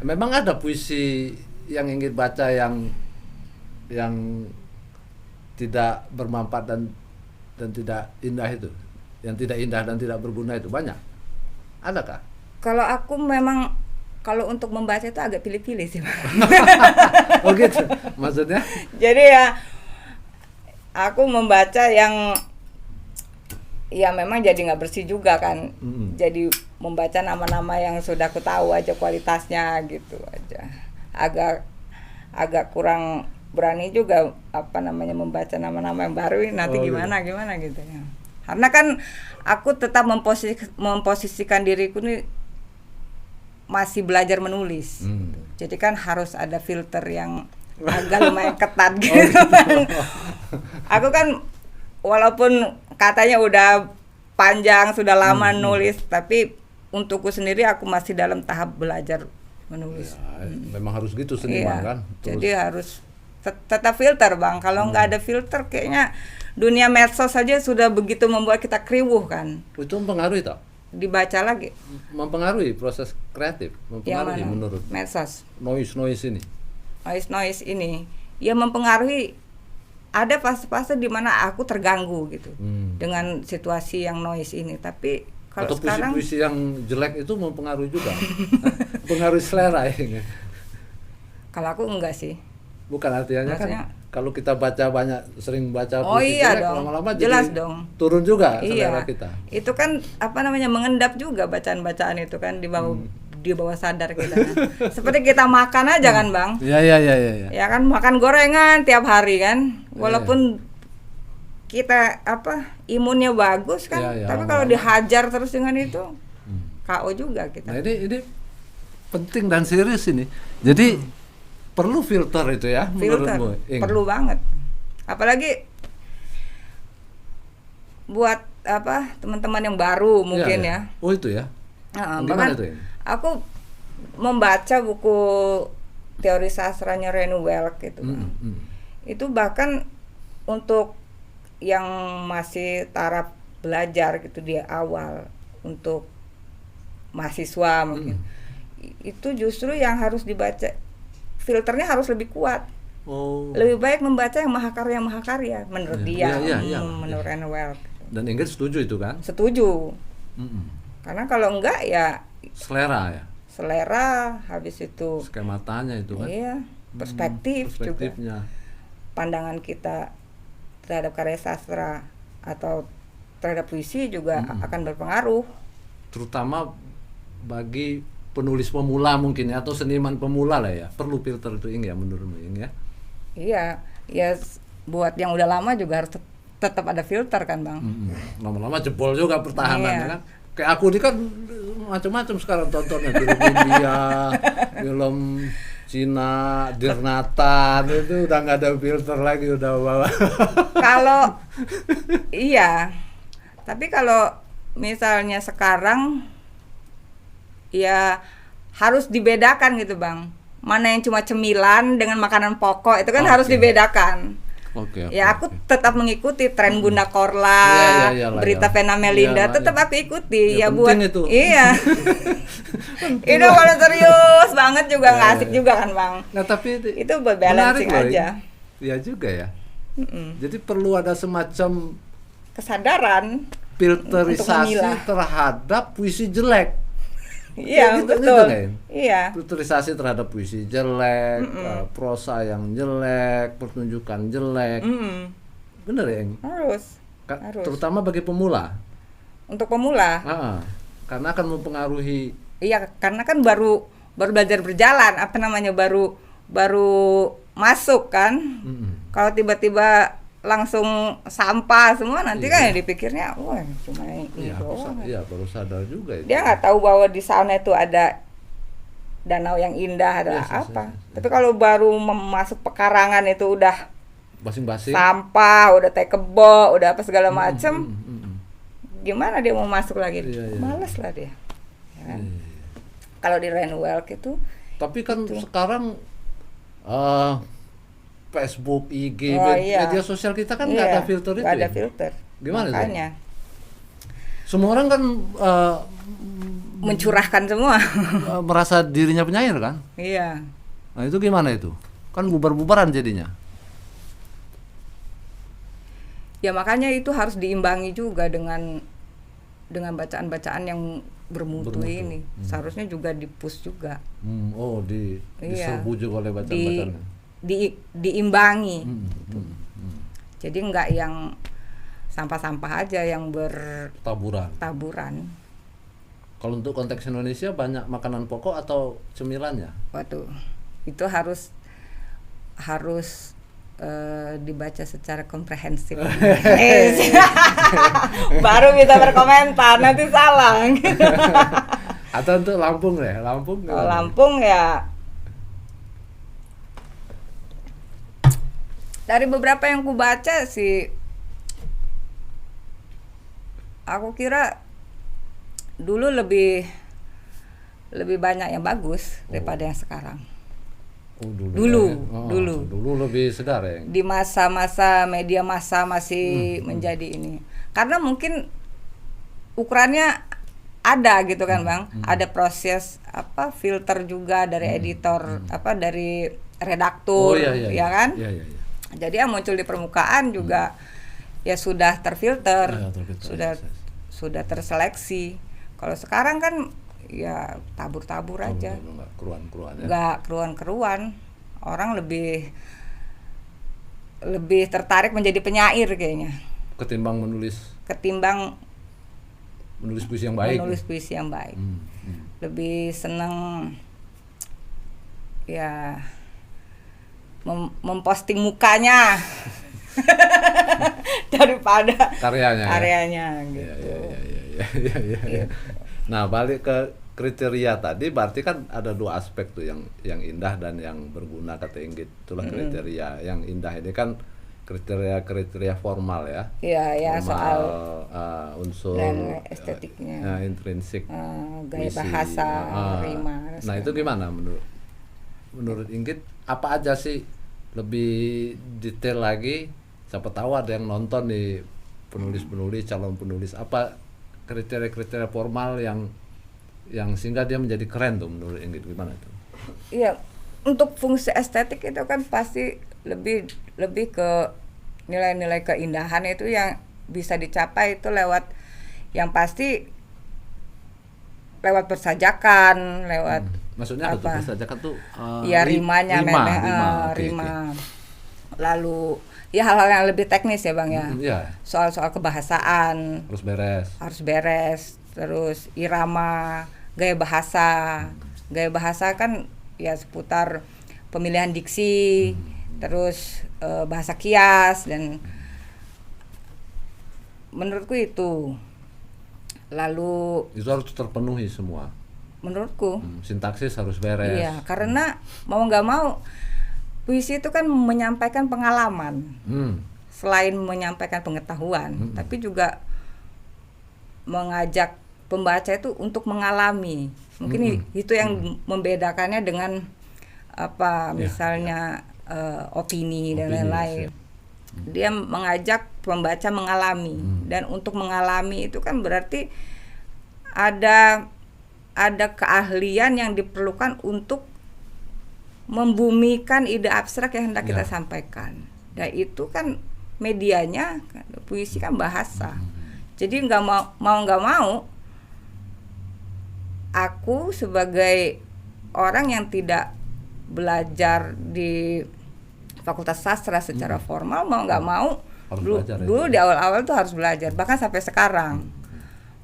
Memang ada puisi yang ingin baca yang tidak bermanfaat dan tidak indah itu, yang tidak indah dan tidak berguna itu banyak. Adakah? Kalau aku memang kalau untuk membaca itu agak pilih-pilih sih, Bang. Oh gitu. Maksudnya? Jadi ya aku membaca yang ya memang jadi nggak bersih juga kan. Jadi membaca nama-nama yang sudah aku tahu aja kualitasnya gitu aja. Agak kurang berani juga membaca nama-nama yang baru ini nanti gimana gitu ya. Karena kan aku tetap memposisikan diriku nih masih belajar menulis. Jadi kan harus ada filter yang agak lumayan ketat gitu kan. Aku kan walaupun katanya udah panjang, sudah lama nulis, tapi untukku sendiri aku masih dalam tahap belajar menulis. Ya, memang harus gitu seniman kan. Jadi harus tetap filter, Bang. Kalau nggak ada filter kayaknya dunia medsos saja sudah begitu membuat kita kriwuh kan. Itu mempengaruhi tak? Dibaca lagi. Mempengaruhi proses kreatif, mempengaruhi menurut medsos. Noise ini. Noise ini ya mempengaruhi. Ada fase-fase di mana aku terganggu gitu dengan situasi yang noise ini. Tapi kalau atau sekarang puisi-puisi yang jelek itu mempengaruhi juga. Pengaruhi selera ya. Kalau aku enggak sih. Bukan artinya Maksudnya, kan kalau kita baca sering baca puisi iya jelek, dong. lama-lama Jelas jadi dong. turun juga selera kita. Itu kan mengendap juga bacaan-bacaan itu kan di bawah sadar kita. Seperti kita makan aja kan, Bang. Iya. Ya kan makan gorengan tiap hari kan. Walaupun kita imunnya bagus kan, tapi kalau dihajar terus dengan itu KO juga kita. Nah, ini penting dan serius ini. Jadi perlu filter itu ya menurutmu? Perlu banget. Apalagi buat teman-teman yang baru mungkin ya. Oh itu ya. Bahkan itu ya? aku membaca buku teori sastranya Renu Welk gitu kan. Itu bahkan untuk yang masih taraf belajar gitu di awal untuk mahasiswa mungkin. Itu justru yang harus dibaca, filternya harus lebih kuat. Lebih baik membaca yang mahakarya menurut dia, menurut Renu Welk. Dan Ingrid setuju itu kan? Setuju. Karena kalau enggak ya selera habis itu skematanya itu kan. Iya, perspektifnya juga. Pandangan kita terhadap karya sastra atau terhadap puisi juga akan berpengaruh. Terutama bagi penulis pemula mungkin ya, atau seniman pemula lah ya. Perlu filter itu ya menurutmu ya? Iya, ya buat yang udah lama juga harus tetap ada filter kan, Bang. Lama-lama jebol juga pertahanannya kan. Kayak aku ini kan macam-macam sekarang tontonnya, film India, film Cina, Dirnatan, itu udah nggak ada filter lagi, udah bawa. Kalau iya, tapi kalau misalnya sekarang ya harus dibedakan gitu, Bang. Mana yang cuma cemilan dengan makanan pokok itu kan harus dibedakan. Ya aku tetap mengikuti tren Bunda Korla, berita Vena Melinda, tetap aku ikuti ya buat itu. Iya. Itu kalau serius banget juga nggak asik juga kan, Bang. Nah tapi itu buat balancing aja. Iya juga ya. Jadi perlu ada semacam kesadaran, filterisasi terhadap puisi jelek. Iya gitu, betul. Gitu, kan? Iya. Filterisasi terhadap puisi jelek, prosa yang jelek, pertunjukan jelek. Bener ya? Harus. Terutama bagi pemula. Untuk pemula. Karena akan mempengaruhi. Iya, karena kan baru belajar berjalan, baru masuk kan. Kalau tiba-tiba langsung sampah semua nanti kan dipikirnya wah cuma ini doang. Iya, baru sadar juga itu. Dia nggak tahu bahwa di sana itu ada danau yang indah ada apa. Tapi kalau baru masuk pekarangan itu udah basing-basing sampah, udah teh kebo, udah apa segala macem. Gimana dia mau masuk lagi? Males lah dia. Ya kan? Kalau di Renu Welk itu. Tapi kan sekarang Facebook, IG, media sosial kita kan nggak ada filter itu. Nggak ada filter. Gimana makanya. Semua orang kan Mencurahkan semua. merasa dirinya penyair kan? Iya. Nah itu gimana itu? Kan bubar-bubaran jadinya. Ya makanya itu harus diimbangi juga dengan bacaan-bacaan yang bermutu ini. Seharusnya juga di-push juga. Oh Iya. diserbu juga oleh bacaan-bacaan. Diimbangi. Gitu. Jadi enggak yang sampah-sampah aja yang bertaburan. Kalau untuk konteks Indonesia banyak makanan pokok atau cemilan ya? Waduh, itu harus dibaca secara komprehensif. Baru bisa berkomentar, nanti salah. Atau untuk Lampung ya? Lampung Kalau Lampung ya dari beberapa yang ku baca sih, aku kira dulu lebih banyak yang bagus daripada yang sekarang. Dulu lebih sedar ya. Di masa-masa media massa masih menjadi ini. Karena mungkin ukurannya ada gitu kan, Bang. Ada proses filter juga dari editor, dari redaktur, ya kan? Iya. Jadi yang muncul di permukaan juga ya sudah terfilter, sudah terseleksi. Kalau sekarang kan ya tabur-tabur aja. Enggak keruan-keruan ya. Enggak keruan-keruan. Orang lebih tertarik menjadi penyair kayaknya. Ketimbang menulis puisi yang baik. Menulis puisi yang baik. Lebih senang ya memposting mukanya daripada karyanya gitu. Iya. Nah, balik ke kriteria tadi, berarti kan ada dua aspek tuh, yang indah dan yang berguna, kata Inggit. Itulah kriteria. Yang indah ini kan kriteria formal ya. Iya, soal unsur dan estetiknya. Intrinsik, gaya bahasa, rima. Nah, itu gimana menurut Inggit? Apa aja sih, lebih detail lagi? Siapa tahu ada yang nonton nih, penulis-penulis, calon penulis, apa kriteria-kriteria formal yang sehingga dia menjadi keren tuh menurut Inggit, gimana tuh? Iya, untuk fungsi estetik itu kan pasti lebih ke nilai-nilai keindahan itu yang bisa dicapai itu lewat yang pasti lewat persajakan, lewat maksudnya apa tuh persajakan tuh? Ya rimanya, rima. Lalu ya hal-hal yang lebih teknis ya, Bang ya. Soal-soal kebahasaan harus beres. Terus irama, gaya bahasa kan ya seputar pemilihan diksi, terus bahasa kias, dan menurutku itu. Lalu itu harus terpenuhi semua. Menurutku sintaksis harus beres. Iya, karena mau nggak mau puisi itu kan menyampaikan pengalaman. Selain menyampaikan pengetahuan, tapi juga mengajak pembaca itu untuk mengalami. Mungkin itu yang membedakannya dengan misalnya opini dan lain-lain. Dia mengajak pembaca mengalami, dan untuk mengalami itu kan berarti ada keahlian yang diperlukan untuk membumikan ide abstrak yang hendak kita sampaikan. Dan itu kan medianya, puisi kan bahasa. Jadi nggak mau aku sebagai orang yang tidak belajar di Fakultas Sastra secara formal, mau nggak mau dulu di awal-awal tuh harus belajar, bahkan sampai sekarang.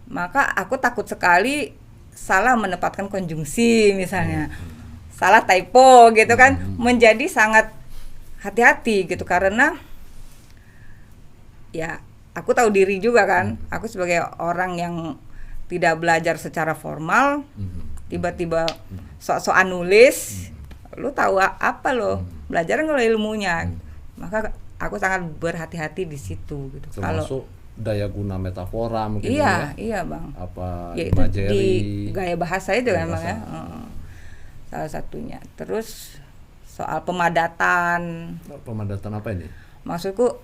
Maka aku takut sekali salah menempatkan konjungsi misalnya, salah typo gitu kan, menjadi sangat hati-hati gitu, karena ya aku tahu diri juga kan, aku sebagai orang yang tidak belajar secara formal, tiba-tiba sok-sokan nulis, lu tahu apa lo, belajar nggak lo ilmunya, maka aku sangat berhati-hati di situ gitu. Termasuk daya guna metafora mungkin. Iya Bang. Apa ya, imagery, itu di gaya bahasa itu kan Bang ya. Salah satunya. Terus soal pemadatan. Pemadatan apa ini? Maksudku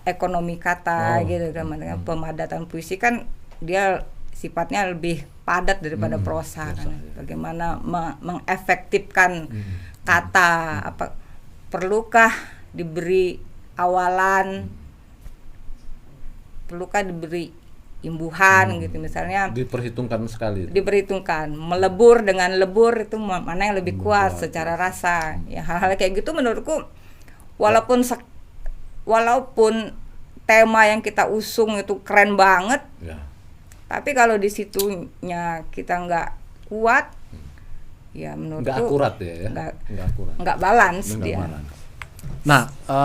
ekonomi kata gitu kan. Pemadatan puisi kan dia sifatnya lebih padat daripada prosa kan. Bagaimana mengefektifkan kata, apa perlukah diberi awalan, perlukah diberi imbuhan gitu misalnya. Diperhitungkan sekali. Diperhitungkan melebur dengan lebur itu mana yang lebih kuat secara rasa. Ya hal-hal kayak gitu menurutku walaupun tema yang kita usung itu keren banget. Ya. Tapi kalau di situnya kita nggak kuat, ya menurutku Nggak akurat ya, nggak akurat. Nggak balance Nggak dia. balance. Nah,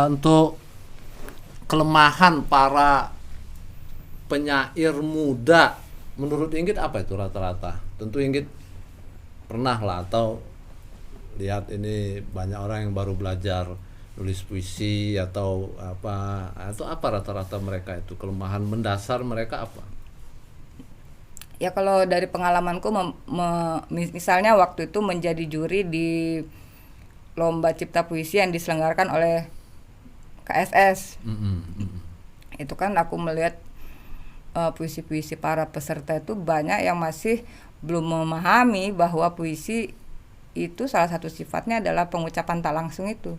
untuk kelemahan para penyair muda, menurut Inggit apa itu rata-rata? Tentu Inggit pernah lah atau lihat ini banyak orang yang baru belajar nulis puisi atau apa rata-rata mereka itu kelemahan mendasar mereka apa? Ya kalau dari pengalamanku misalnya waktu itu menjadi juri di lomba cipta puisi yang diselenggarakan oleh KSS. Itu kan aku melihat puisi-puisi para peserta itu banyak yang masih belum memahami bahwa puisi itu salah satu sifatnya adalah pengucapan tak langsung itu.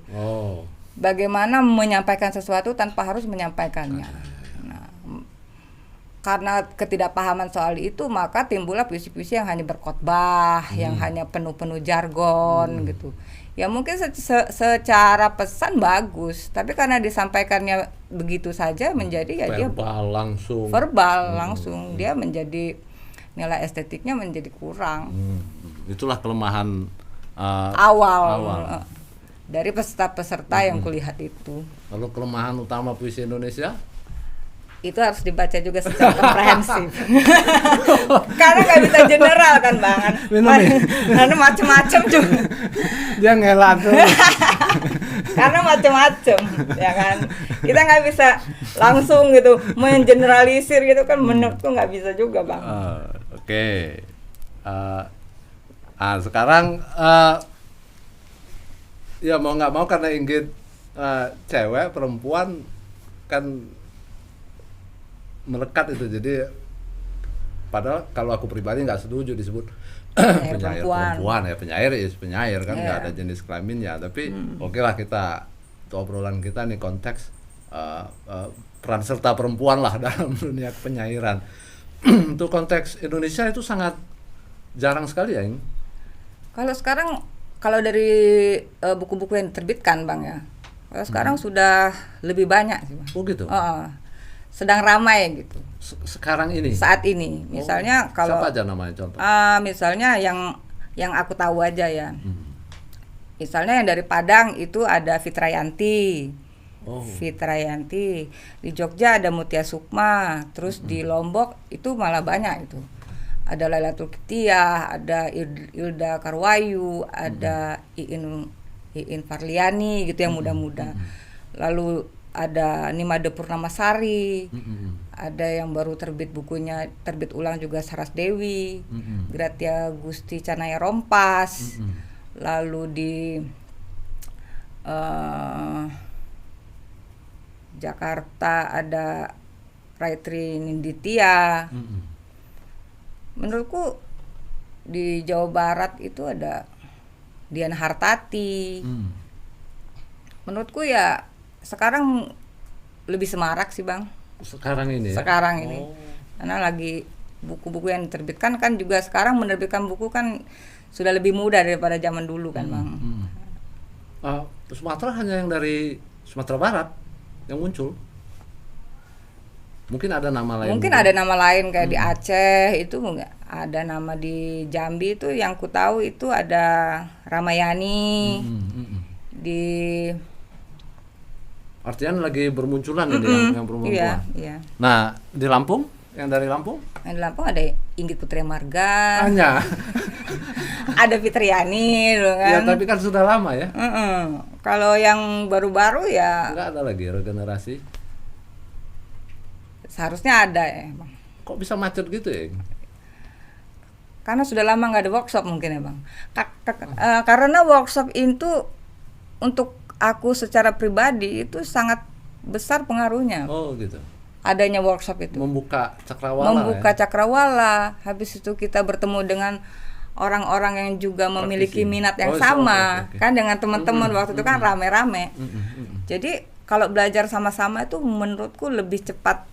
Bagaimana menyampaikan sesuatu tanpa harus menyampaikannya. Karena ketidakpahaman soal itu, maka timbullah puisi-puisi yang hanya berkhotbah, yang hanya penuh-penuh jargon gitu. Ya mungkin secara pesan bagus, tapi karena disampaikannya begitu saja menjadi ya dia verbal langsung dia menjadi nilai estetiknya menjadi kurang. Itulah kelemahan awal. Dari peserta-peserta yang kulihat itu. Lalu kelemahan utama puisi Indonesia? Itu harus dibaca juga secara komprehensif. Karena nggak bisa general kan Bang. Karena macam-macam juga. Dia ngelak tuh. Karena macam-macam, ya kan. Kita nggak bisa langsung gitu mengeneralisir gitu kan, menurutku nggak bisa juga Bang. Oke. Sekarang ya mau nggak mau karena Inggit cewek perempuan kan melekat itu, jadi padahal kalau aku pribadi nggak setuju disebut penyair perempuan ya, penyair kan nggak ada jenis kelaminnya, tapi oke lah kita obrolan kita nih konteks peran serta perempuan lah dalam dunia penyairan. Untuk konteks Indonesia itu sangat jarang sekali ya ini. Kalau sekarang dari buku-buku yang diterbitkan Bang ya, kalau sekarang sudah lebih banyak sih Bang. Oh gitu. Sedang ramai gitu. Sekarang ini. Saat ini, misalnya kalau siapa aja namanya contoh? Misalnya yang aku tahu aja ya. Misalnya yang dari Padang itu ada Fitrayanti. Fitrayanti. Di Jogja ada Mutia Sukma. Terus di Lombok itu malah banyak itu. Ada Lailatul Qithiyah, ada Ilda Karwayu, ada Iin Farliani gitu yang muda-muda. Lalu ada Nimade Purnamasari, ada yang baru terbit bukunya, terbit ulang juga Saras Dewi, Gratia Gusti Canaya Rompas, lalu di Jakarta ada Raitri Ninditya. Menurutku di Jawa Barat itu ada Dian Hartati. Menurutku ya sekarang lebih semarak sih Bang. Sekarang ini ya? Sekarang ini. Karena lagi buku-buku yang diterbitkan kan juga sekarang menerbitkan buku kan sudah lebih mudah daripada zaman dulu kan Bang. Sumatera hanya yang dari Sumatera Barat yang muncul. Mungkin ada nama lain. Mungkin ada nama lain kayak di Aceh itu enggak. Ada nama di Jambi itu yang ku tahu itu ada Ramayani. Di artinya lagi bermunculan ini yang perempuan. Iya. Nah, di Lampung, yang dari Lampung? Yang di Lampung ada Inggit Putri Marga. Hanya. Ada Fitriani loh kan. Ya, tapi kan sudah lama ya. Kalau yang baru-baru ya enggak ada lagi regenerasi. Seharusnya ada ya, Bang. Kok bisa macet gitu ya? Karena sudah lama nggak ada workshop mungkin ya, Bang. Karena workshop itu untuk aku secara pribadi itu sangat besar pengaruhnya. Oh gitu. adanya workshop itu. Membuka cakrawala. Cakrawala. Habis itu kita bertemu dengan orang-orang yang juga memiliki minat yang sama, okay. Kan dengan teman-teman waktu itu kan rame-rame. Jadi kalau belajar sama-sama itu menurutku lebih cepat.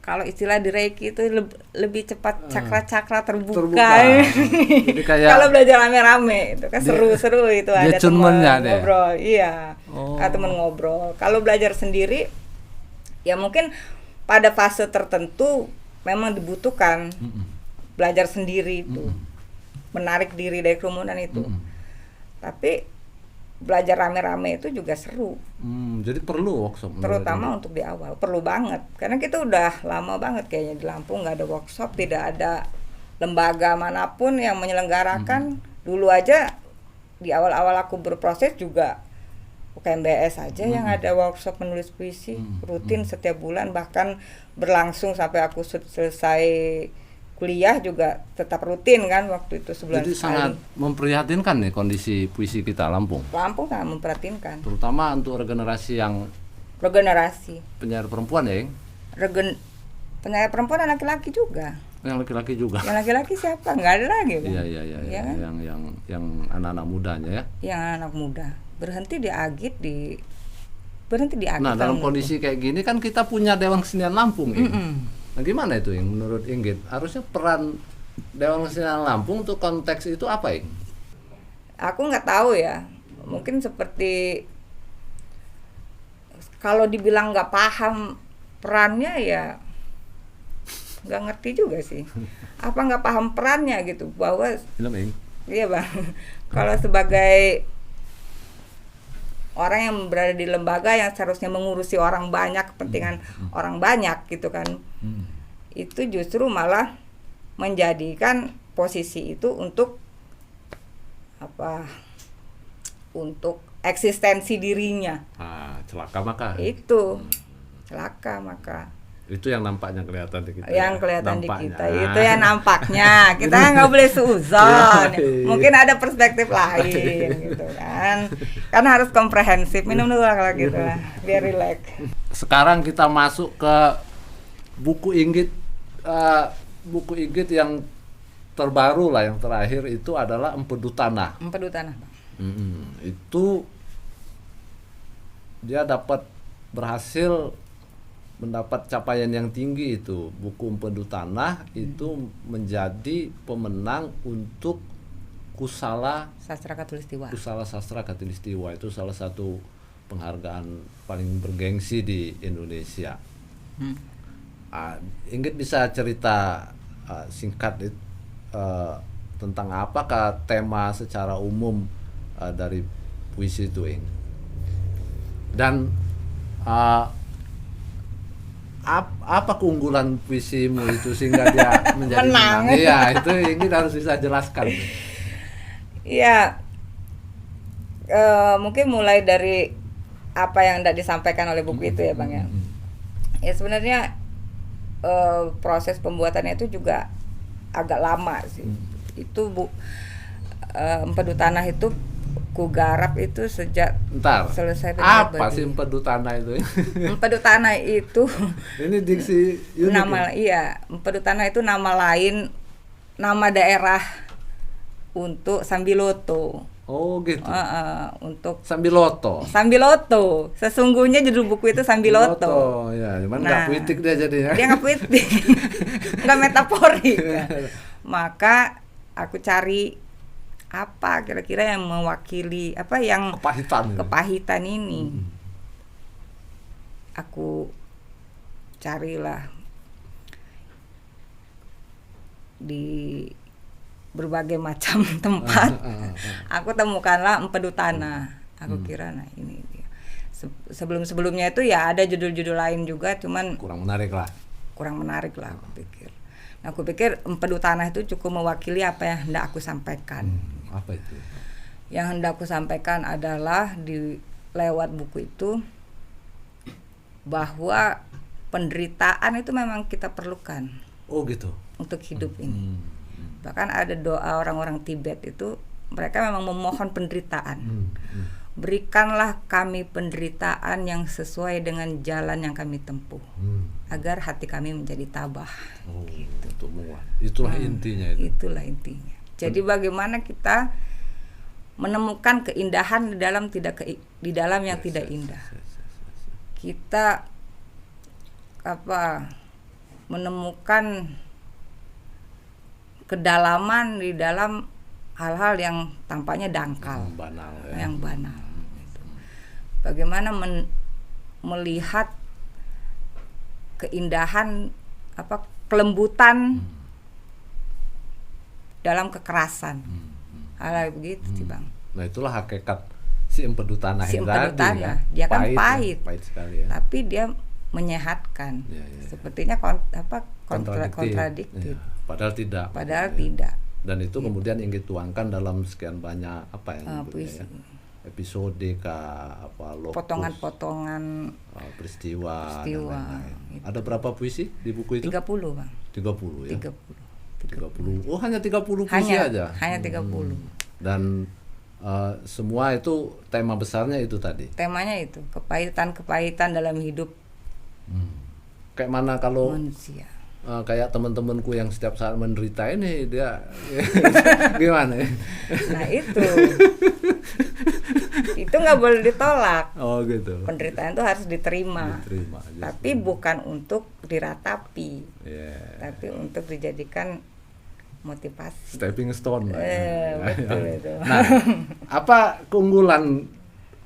Kalau istilah di Reiki itu lebih cepat cakra-cakra terbuka. Jadi kayak kalau belajar rame-rame itu kan seru-seru itu ada teman ngobrol. Iya. Ada teman ngobrol. Kalau belajar sendiri ya mungkin pada fase tertentu memang dibutuhkan belajar sendiri itu. Menarik diri dari kerumunan itu. Tapi belajar rame-rame itu juga seru. Jadi perlu workshop. Terutama untuk di awal, perlu banget. Karena kita udah lama banget kayaknya di Lampung nggak ada workshop, tidak ada lembaga manapun yang menyelenggarakan. Dulu aja di awal-awal aku berproses juga UKMBS aja yang ada workshop menulis puisi rutin setiap bulan, bahkan berlangsung sampai aku selesai kuliah juga tetap rutin kan waktu itu sebulan sekali. Jadi sangat memprihatinkan nih kondisi puisi kita Lampung. Lampung sangat memprihatinkan. Terutama untuk regenerasi. Penyair perempuan ya, penyair perempuan dan laki-laki juga. Yang laki-laki juga. Yang laki-laki siapa? Nggak ada lagi, Bang. Iya. Ya, kan? Yang anak-anak mudanya ya. Yang anak muda. Berhenti di Agit. Nah, dalam kondisi kayak gini kan kita punya Dewan Kesenian Lampung ya. Nah, gimana itu yang menurut Inggit? Harusnya peran Dewan Kesenian Lampung untuk konteks itu apa ya? Aku nggak tahu ya. Mungkin seperti kalau dibilang nggak paham perannya ya nggak ngerti juga sih. Apa nggak paham perannya gitu bahwa iya Bang. Kalau sebagai orang yang berada di lembaga yang seharusnya mengurusi orang banyak, kepentingan orang banyak gitu kan, itu justru malah menjadikan posisi itu untuk apa? Untuk eksistensi dirinya. Celaka maka. Itu yang nampaknya kelihatan di kita. Yang kelihatan di kita itu yang nampaknya. Kita nggak boleh suuzon. Mungkin ada perspektif lain gitu kan. Kan harus komprehensif. Minum dulu lah kalau gitu lah, biar rileks. Sekarang kita masuk ke buku Inggit. Buku Inggit yang terbaru lah, yang terakhir itu adalah Empedu Tanah. Empedu Tanah. Itu dia berhasil mendapat capaian yang tinggi itu. Buku Empedu Tanah itu menjadi pemenang untuk Kusala Sastra Khatulistiwa. Kusala Sastra Khatulistiwa itu salah satu penghargaan paling bergengsi di Indonesia. Inggit bisa cerita singkat tentang apakah tema secara umum dari puisi itu, Ing? Dan apa keunggulan puisimu itu sehingga dia menjadi menang? Iya, itu ini harus bisa jelaskan. Iya, mungkin mulai dari apa yang tidak disampaikan oleh buku itu ya Bang ya. Ya sebenarnya proses pembuatannya itu juga agak lama sih. Itu Empedu Tanah itu ku garap itu sejak selesai apa sih Empedu Tanah itu? Empedu Tanah itu ini diksi unik nama ya? Empedu Tanah itu nama lain, nama daerah untuk Sambiloto. Oh gitu. Untuk Sambiloto. Sesungguhnya judul buku itu Sambiloto. Ya, cuman nggak puitik dia jadinya. Dia nggak puitik, nggak metaforik. Maka aku cari apa kira-kira yang mewakili apa yang kepahitan ini. Aku carilah di berbagai macam tempat. Aku temukanlah Empedu Tanah. Aku kira ini dia. Sebelum-sebelumnya itu ya ada judul-judul lain juga, cuman kurang menarik lah aku pikir. Aku pikir Empedu Tanah itu cukup mewakili apa yang hendak aku sampaikan. Apa itu? Yang hendak aku sampaikan adalah lewat buku itu bahwa penderitaan itu memang kita perlukan. Oh gitu. Untuk hidup ini. Bahkan ada doa orang-orang Tibet itu, mereka memang memohon penderitaan berikanlah kami penderitaan yang sesuai dengan jalan yang kami tempuh, agar hati kami menjadi tabah. Gitu. Untuk itulah intinya itu. Itulah intinya. Jadi bagaimana kita menemukan keindahan di dalam yang tidak indah. Kita menemukan kedalaman di dalam hal-hal yang tampaknya dangkal, yang banal. Bagaimana melihat keindahan, kelembutan dalam kekerasan, hal begitu sih Bang. Nah itulah hakikat si empedu tanah Si yang empedu tadi, tanah, dia kan pahit sekali ya. Tapi dia menyehatkan. Sepertinya kontradiktif. Padahal tidak. Tidak. Dan itu kemudian ingin dituangkan dalam sekian banyak puisi. Episode lopus, potongan-potongan peristiwa. Gitu. Ada berapa puisi di buku itu? 30 Bang. 30 ya. 30. Oh, hanya 30 puisi aja. Hanya 30. Dan semua itu tema besarnya itu tadi. Temanya itu kepahitan dalam hidup. Kayak mana kalau manusia. Kayak teman-temanku yang setiap saat menderita ini dia gimana ya? Nah itu nggak boleh ditolak. Oh gitu. Penderitaan itu harus diterima tapi bukan untuk diratapi, tapi untuk dijadikan motivasi, stepping stone. Betul itu. Nah, apa keunggulan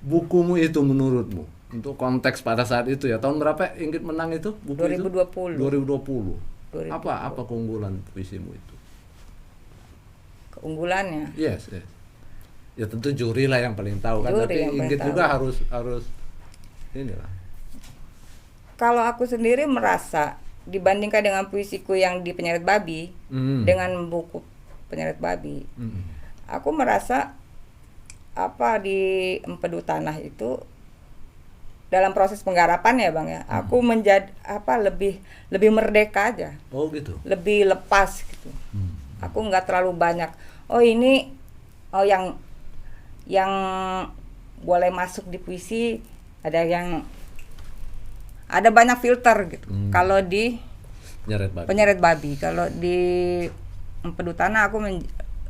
bukumu itu menurutmu untuk konteks pada saat itu ya? Tahun berapa Inggit menang itu buku 2020. Itu? 2020. Apa keunggulan puisimu itu? Keunggulannya? Yes. Ya tentu juri lah yang paling tahu kan, tapi Inggit juga harus inilah. Kalau aku sendiri merasa dibandingkan dengan puisiku yang di Penyeret Babi, dengan buku Penyeret Babi, aku merasa di Empedu Tanah itu dalam proses penggarapan ya Bang ya, aku menjadi lebih merdeka aja. Oh gitu. Lebih lepas gitu. Aku nggak terlalu banyak. Yang boleh masuk di puisi ada banyak filter gitu. Kalau di Penyeret Babi, kalau di Empedu Tanah aku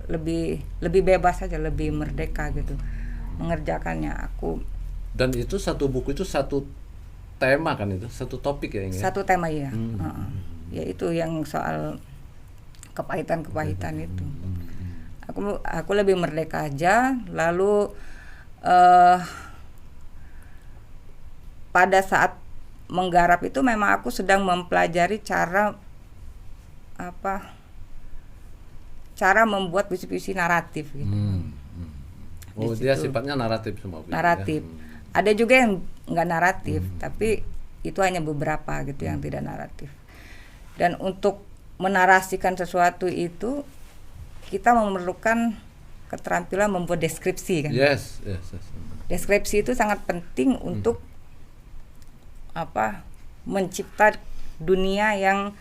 lebih bebas aja, lebih merdeka gitu mengerjakannya. Dan itu satu buku itu satu tema kan, itu satu topik ya ini. Satu tema ya. Yaitu yang soal kepahitan itu. Aku lebih merdeka aja. Lalu pada saat menggarap itu memang aku sedang mempelajari cara membuat puisi-puisi naratif gitu. Oh, dia sifatnya naratif semua. Naratif. Ada juga yang nggak naratif, tapi itu hanya beberapa gitu yang tidak naratif. Dan untuk menarasikan sesuatu itu kita memerlukan keterampilan membuat deskripsi kan. Yes. Deskripsi itu sangat penting untuk mencipta dunia yang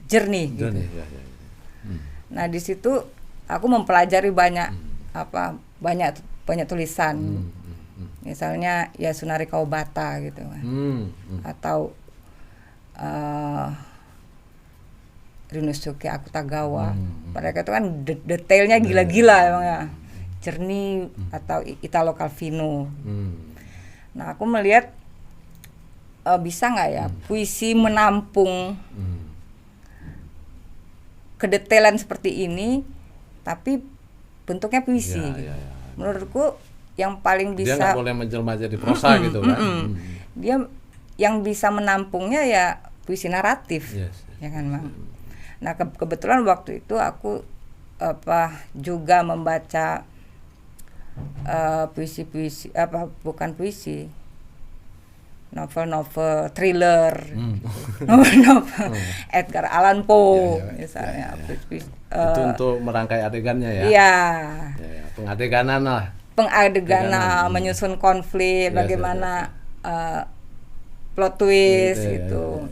jernih gitu. Nah di situ aku mempelajari banyak tulisan, misalnya Yasunari Kawabata gitu kan, atau Ryunosuke Akutagawa. Mereka itu kan detailnya gila-gila emang ya, jernih, atau Italo Calvino. Nah aku melihat bisa nggak ya puisi menampung kedetailan seperti ini, tapi bentuknya puisi. Menurutku yang paling bisa, dia nggak boleh menjelma jadi prosa gitu kan. Dia yang bisa menampungnya ya puisi naratif, ya kan Bang. Nah kebetulan waktu itu aku juga membaca puisi-puisi, novel-novel thriller, novel Edgar Allan Poe misalnya. Itu untuk merangkai adegannya ya? Iya. Pengadeganan lah. Pengadeganan, menyusun konflik, bagaimana plot twist gitu.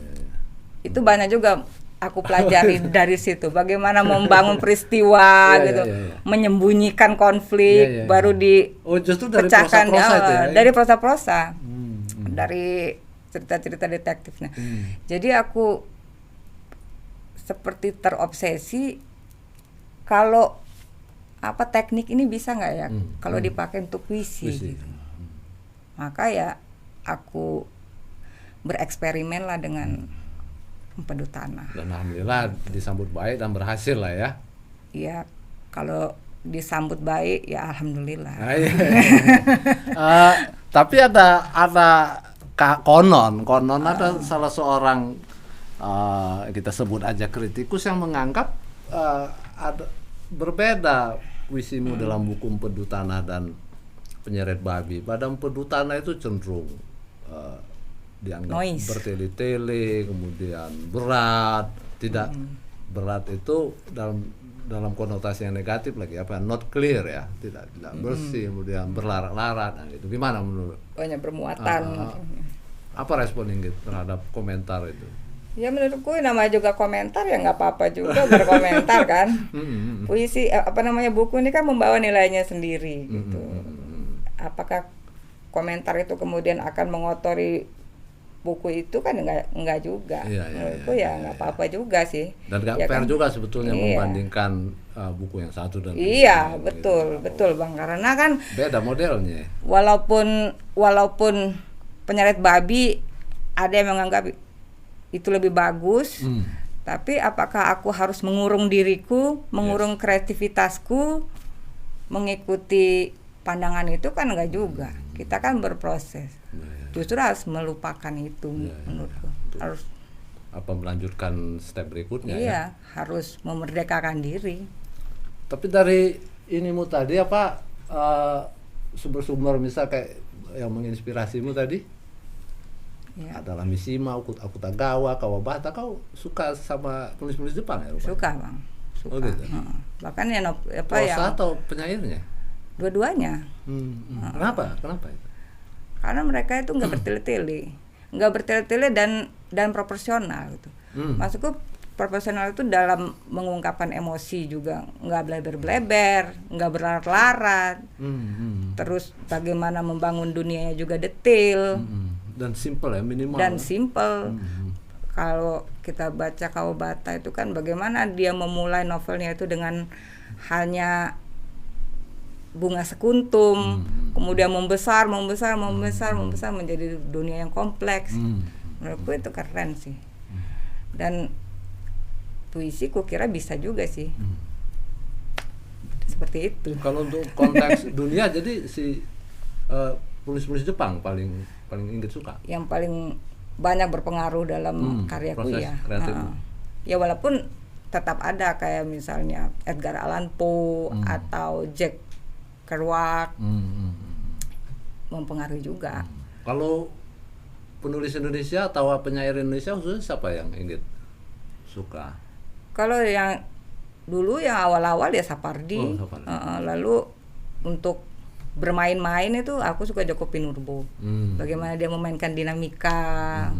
Itu banyak juga aku pelajari dari situ, bagaimana membangun peristiwa Iya, gitu, iya, iya. menyembunyikan konflik, Iya, iya, baru Oh, justru dari dipecahkan prosa-prosa itu ya? dari prosa-prosa, Hmm. dari cerita-cerita detektifnya. Hmm. Jadi aku seperti terobsesi kalau apa teknik ini bisa nggak ya kalau dipakai untuk puisi, Puisi. gitu. Maka ya aku bereksperimen lah dengan empedu tanah. Dan alhamdulillah disambut baik dan berhasil lah ya. Ya kalau disambut baik ya alhamdulillah. Nah, iya. Tapi ada konon ada salah seorang kita sebut aja kritikus yang menganggap ada berbeda puisimu dalam buku Empedu Tanah dan Penyeret Babi. Pada Empedu Tanah itu cenderung dianggap Noise. bertele-tele, kemudian berat, tidak berat itu dalam konotasi yang negatif lagi, apa not clear ya, tidak bersih, kemudian berlarat-larat. Nah, itu gimana menurut? Banyak bermuatan. Apa respon Inggit terhadap komentar itu? Ya menurutku namanya juga komentar ya nggak apa-apa juga berkomentar kan. Puisi buku ini kan membawa nilainya sendiri gitu. Apakah komentar itu kemudian akan mengotori buku itu kan enggak juga. Menurutku ya nggak apa-apa juga sih. Dan nggak ya fair kan? juga sebetulnya membandingkan buku yang satu dan Iya, yang betul, gitu. betul Bang, karena kan Beda modelnya. walaupun Penyeret Babi ada yang menganggap itu lebih bagus, tapi apakah aku harus mengurung diriku, mengurung kreativitasku, mengikuti pandangan itu kan enggak juga. Kita kan berproses. Justru harus melupakan itu menurutku. Harus melanjutkan step berikutnya iya, ya. harus memerdekakan diri. Tapi dari inimu tadi sumber-sumber misal kayak yang menginspirasimu tadi? Ya. Adalah Mishima, Akutagawa, Kawabata. Kau suka sama penulis-penulis Jepang ya? Rupanya? Suka Bang, suka. Oh, gitu. Bahkan ya Prosa atau penyairnya? dua-duanya. Kenapa itu? Karena mereka itu nggak bertele-tele dan proporsional gitu. Maksudku proporsional itu dalam mengungkapkan emosi juga, nggak bleber-bleber, nggak berlarat-larat. Terus bagaimana membangun dunianya juga detail. Dan simple ya, minimal. Dan simple. Kalau kita baca Kawabata itu kan bagaimana dia memulai novelnya itu dengan hanya bunga sekuntum, kemudian membesar menjadi dunia yang kompleks. Menurutku itu keren sih. Dan puisi kukira bisa juga sih. Seperti itu. Kalau untuk konteks dunia, jadi si penulis-penulis Jepang paling Inggit suka. Yang paling banyak berpengaruh dalam karyaku ya. Ya walaupun tetap ada kayak misalnya Edgar Allan Poe atau Jack Kerouac mempengaruhi juga. Kalau penulis Indonesia atau penyair Indonesia khususnya siapa yang Inggit suka? Kalau yang dulu yang awal-awal ya Sapardi. Lalu untuk bermain-main itu aku suka Djoko Pinurbo. Bagaimana dia memainkan dinamika,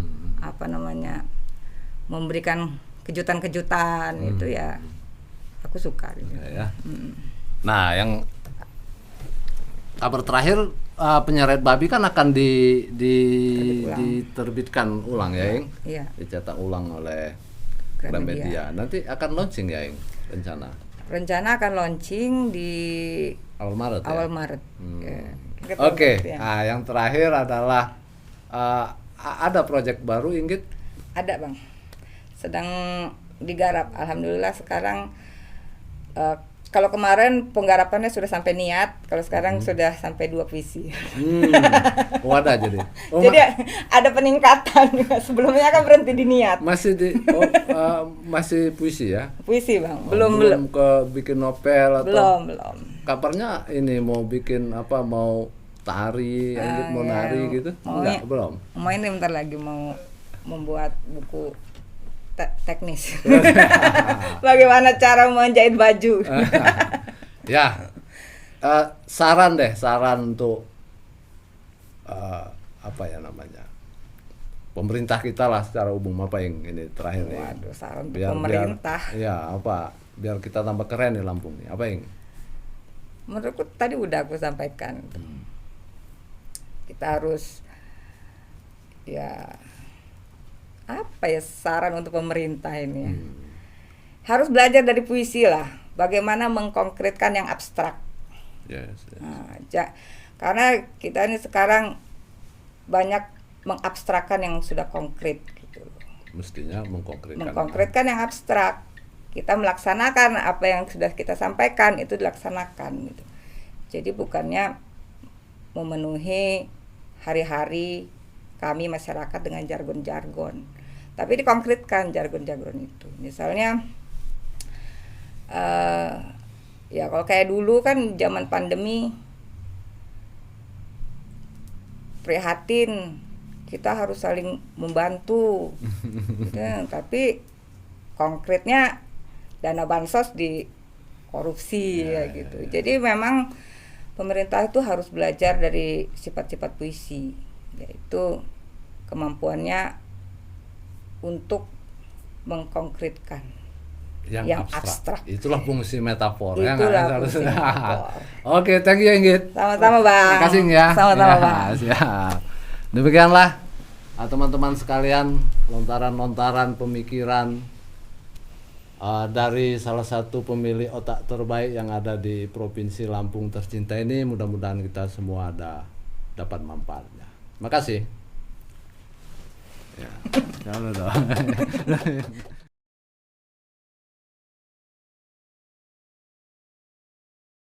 memberikan kejutan-kejutan itu ya aku suka. Ya. Nah, yang kabar terakhir Penyeret Babi kan akan diterbitkan ulang ya, Ing? Iya. Dicetak ulang oleh Gramedia. Nanti akan launching ya, Ing, rencana? Rencana akan launching di awal Maret. Awal Maret. Oke. Nah, yang terakhir adalah ada proyek baru, Inggit? Ada Bang. Sedang digarap. Alhamdulillah sekarang kalau kemarin penggarapannya sudah sampai niat, kalau sekarang sudah sampai 2 puisi. Wadah jadi. Jadi ada peningkatan. Sebelumnya kan berhenti di niat. Masih masih puisi ya? Puisi Bang. Belum ke bikin novel atau? Belum. Kabarnya ini mau bikin mau tari, mau nari gitu? Enggak, belum. Mau ini bentar lagi mau membuat buku teknis. Bagaimana cara menjahit baju. Ya. Saran untuk pemerintah kita lah secara umum, apa yang ini terakhir nih? Waduh, saran untuk pemerintah. Ya apa? Biar kita tambah keren nih Lampung nih. Apa yang? Menurutku tadi udah aku sampaikan. Kita harus ya apa ya saran untuk pemerintah ini ya. Harus belajar dari puisi lah. Bagaimana mengkonkretkan yang abstrak. Yes. Nah, karena kita ini sekarang banyak mengabstrakkan yang sudah konkret gitu. Mestinya mengkonkretkan yang abstrak. Kita melaksanakan apa yang sudah kita sampaikan itu dilaksanakan gitu. Jadi bukannya memenuhi hari-hari kami masyarakat dengan jargon-jargon, tapi dikonkretkan jargon-jargon itu. Misalnya ya kalau kayak dulu kan zaman pandemi prihatin, kita harus saling membantu gitu. Tapi konkretnya dana bansos di korupsi ya gitu. Jadi memang pemerintah itu harus belajar dari sifat-sifat puisi, yaitu kemampuannya untuk mengkonkretkan yang abstrak. Itulah fungsi metafor. Itulah fungsi metafor. Oke, thank you Inggit. Sama-sama Bang. Terima kasih ya. Sama-sama Ya, Bang. Siap. Demikianlah teman-teman sekalian, lontaran-lontaran pemikiran dari salah satu pemilih otak terbaik yang ada di Provinsi Lampung tercinta ini. Mudah-mudahan kita semua dapat manfaatnya. Terima kasih. Ya, dong.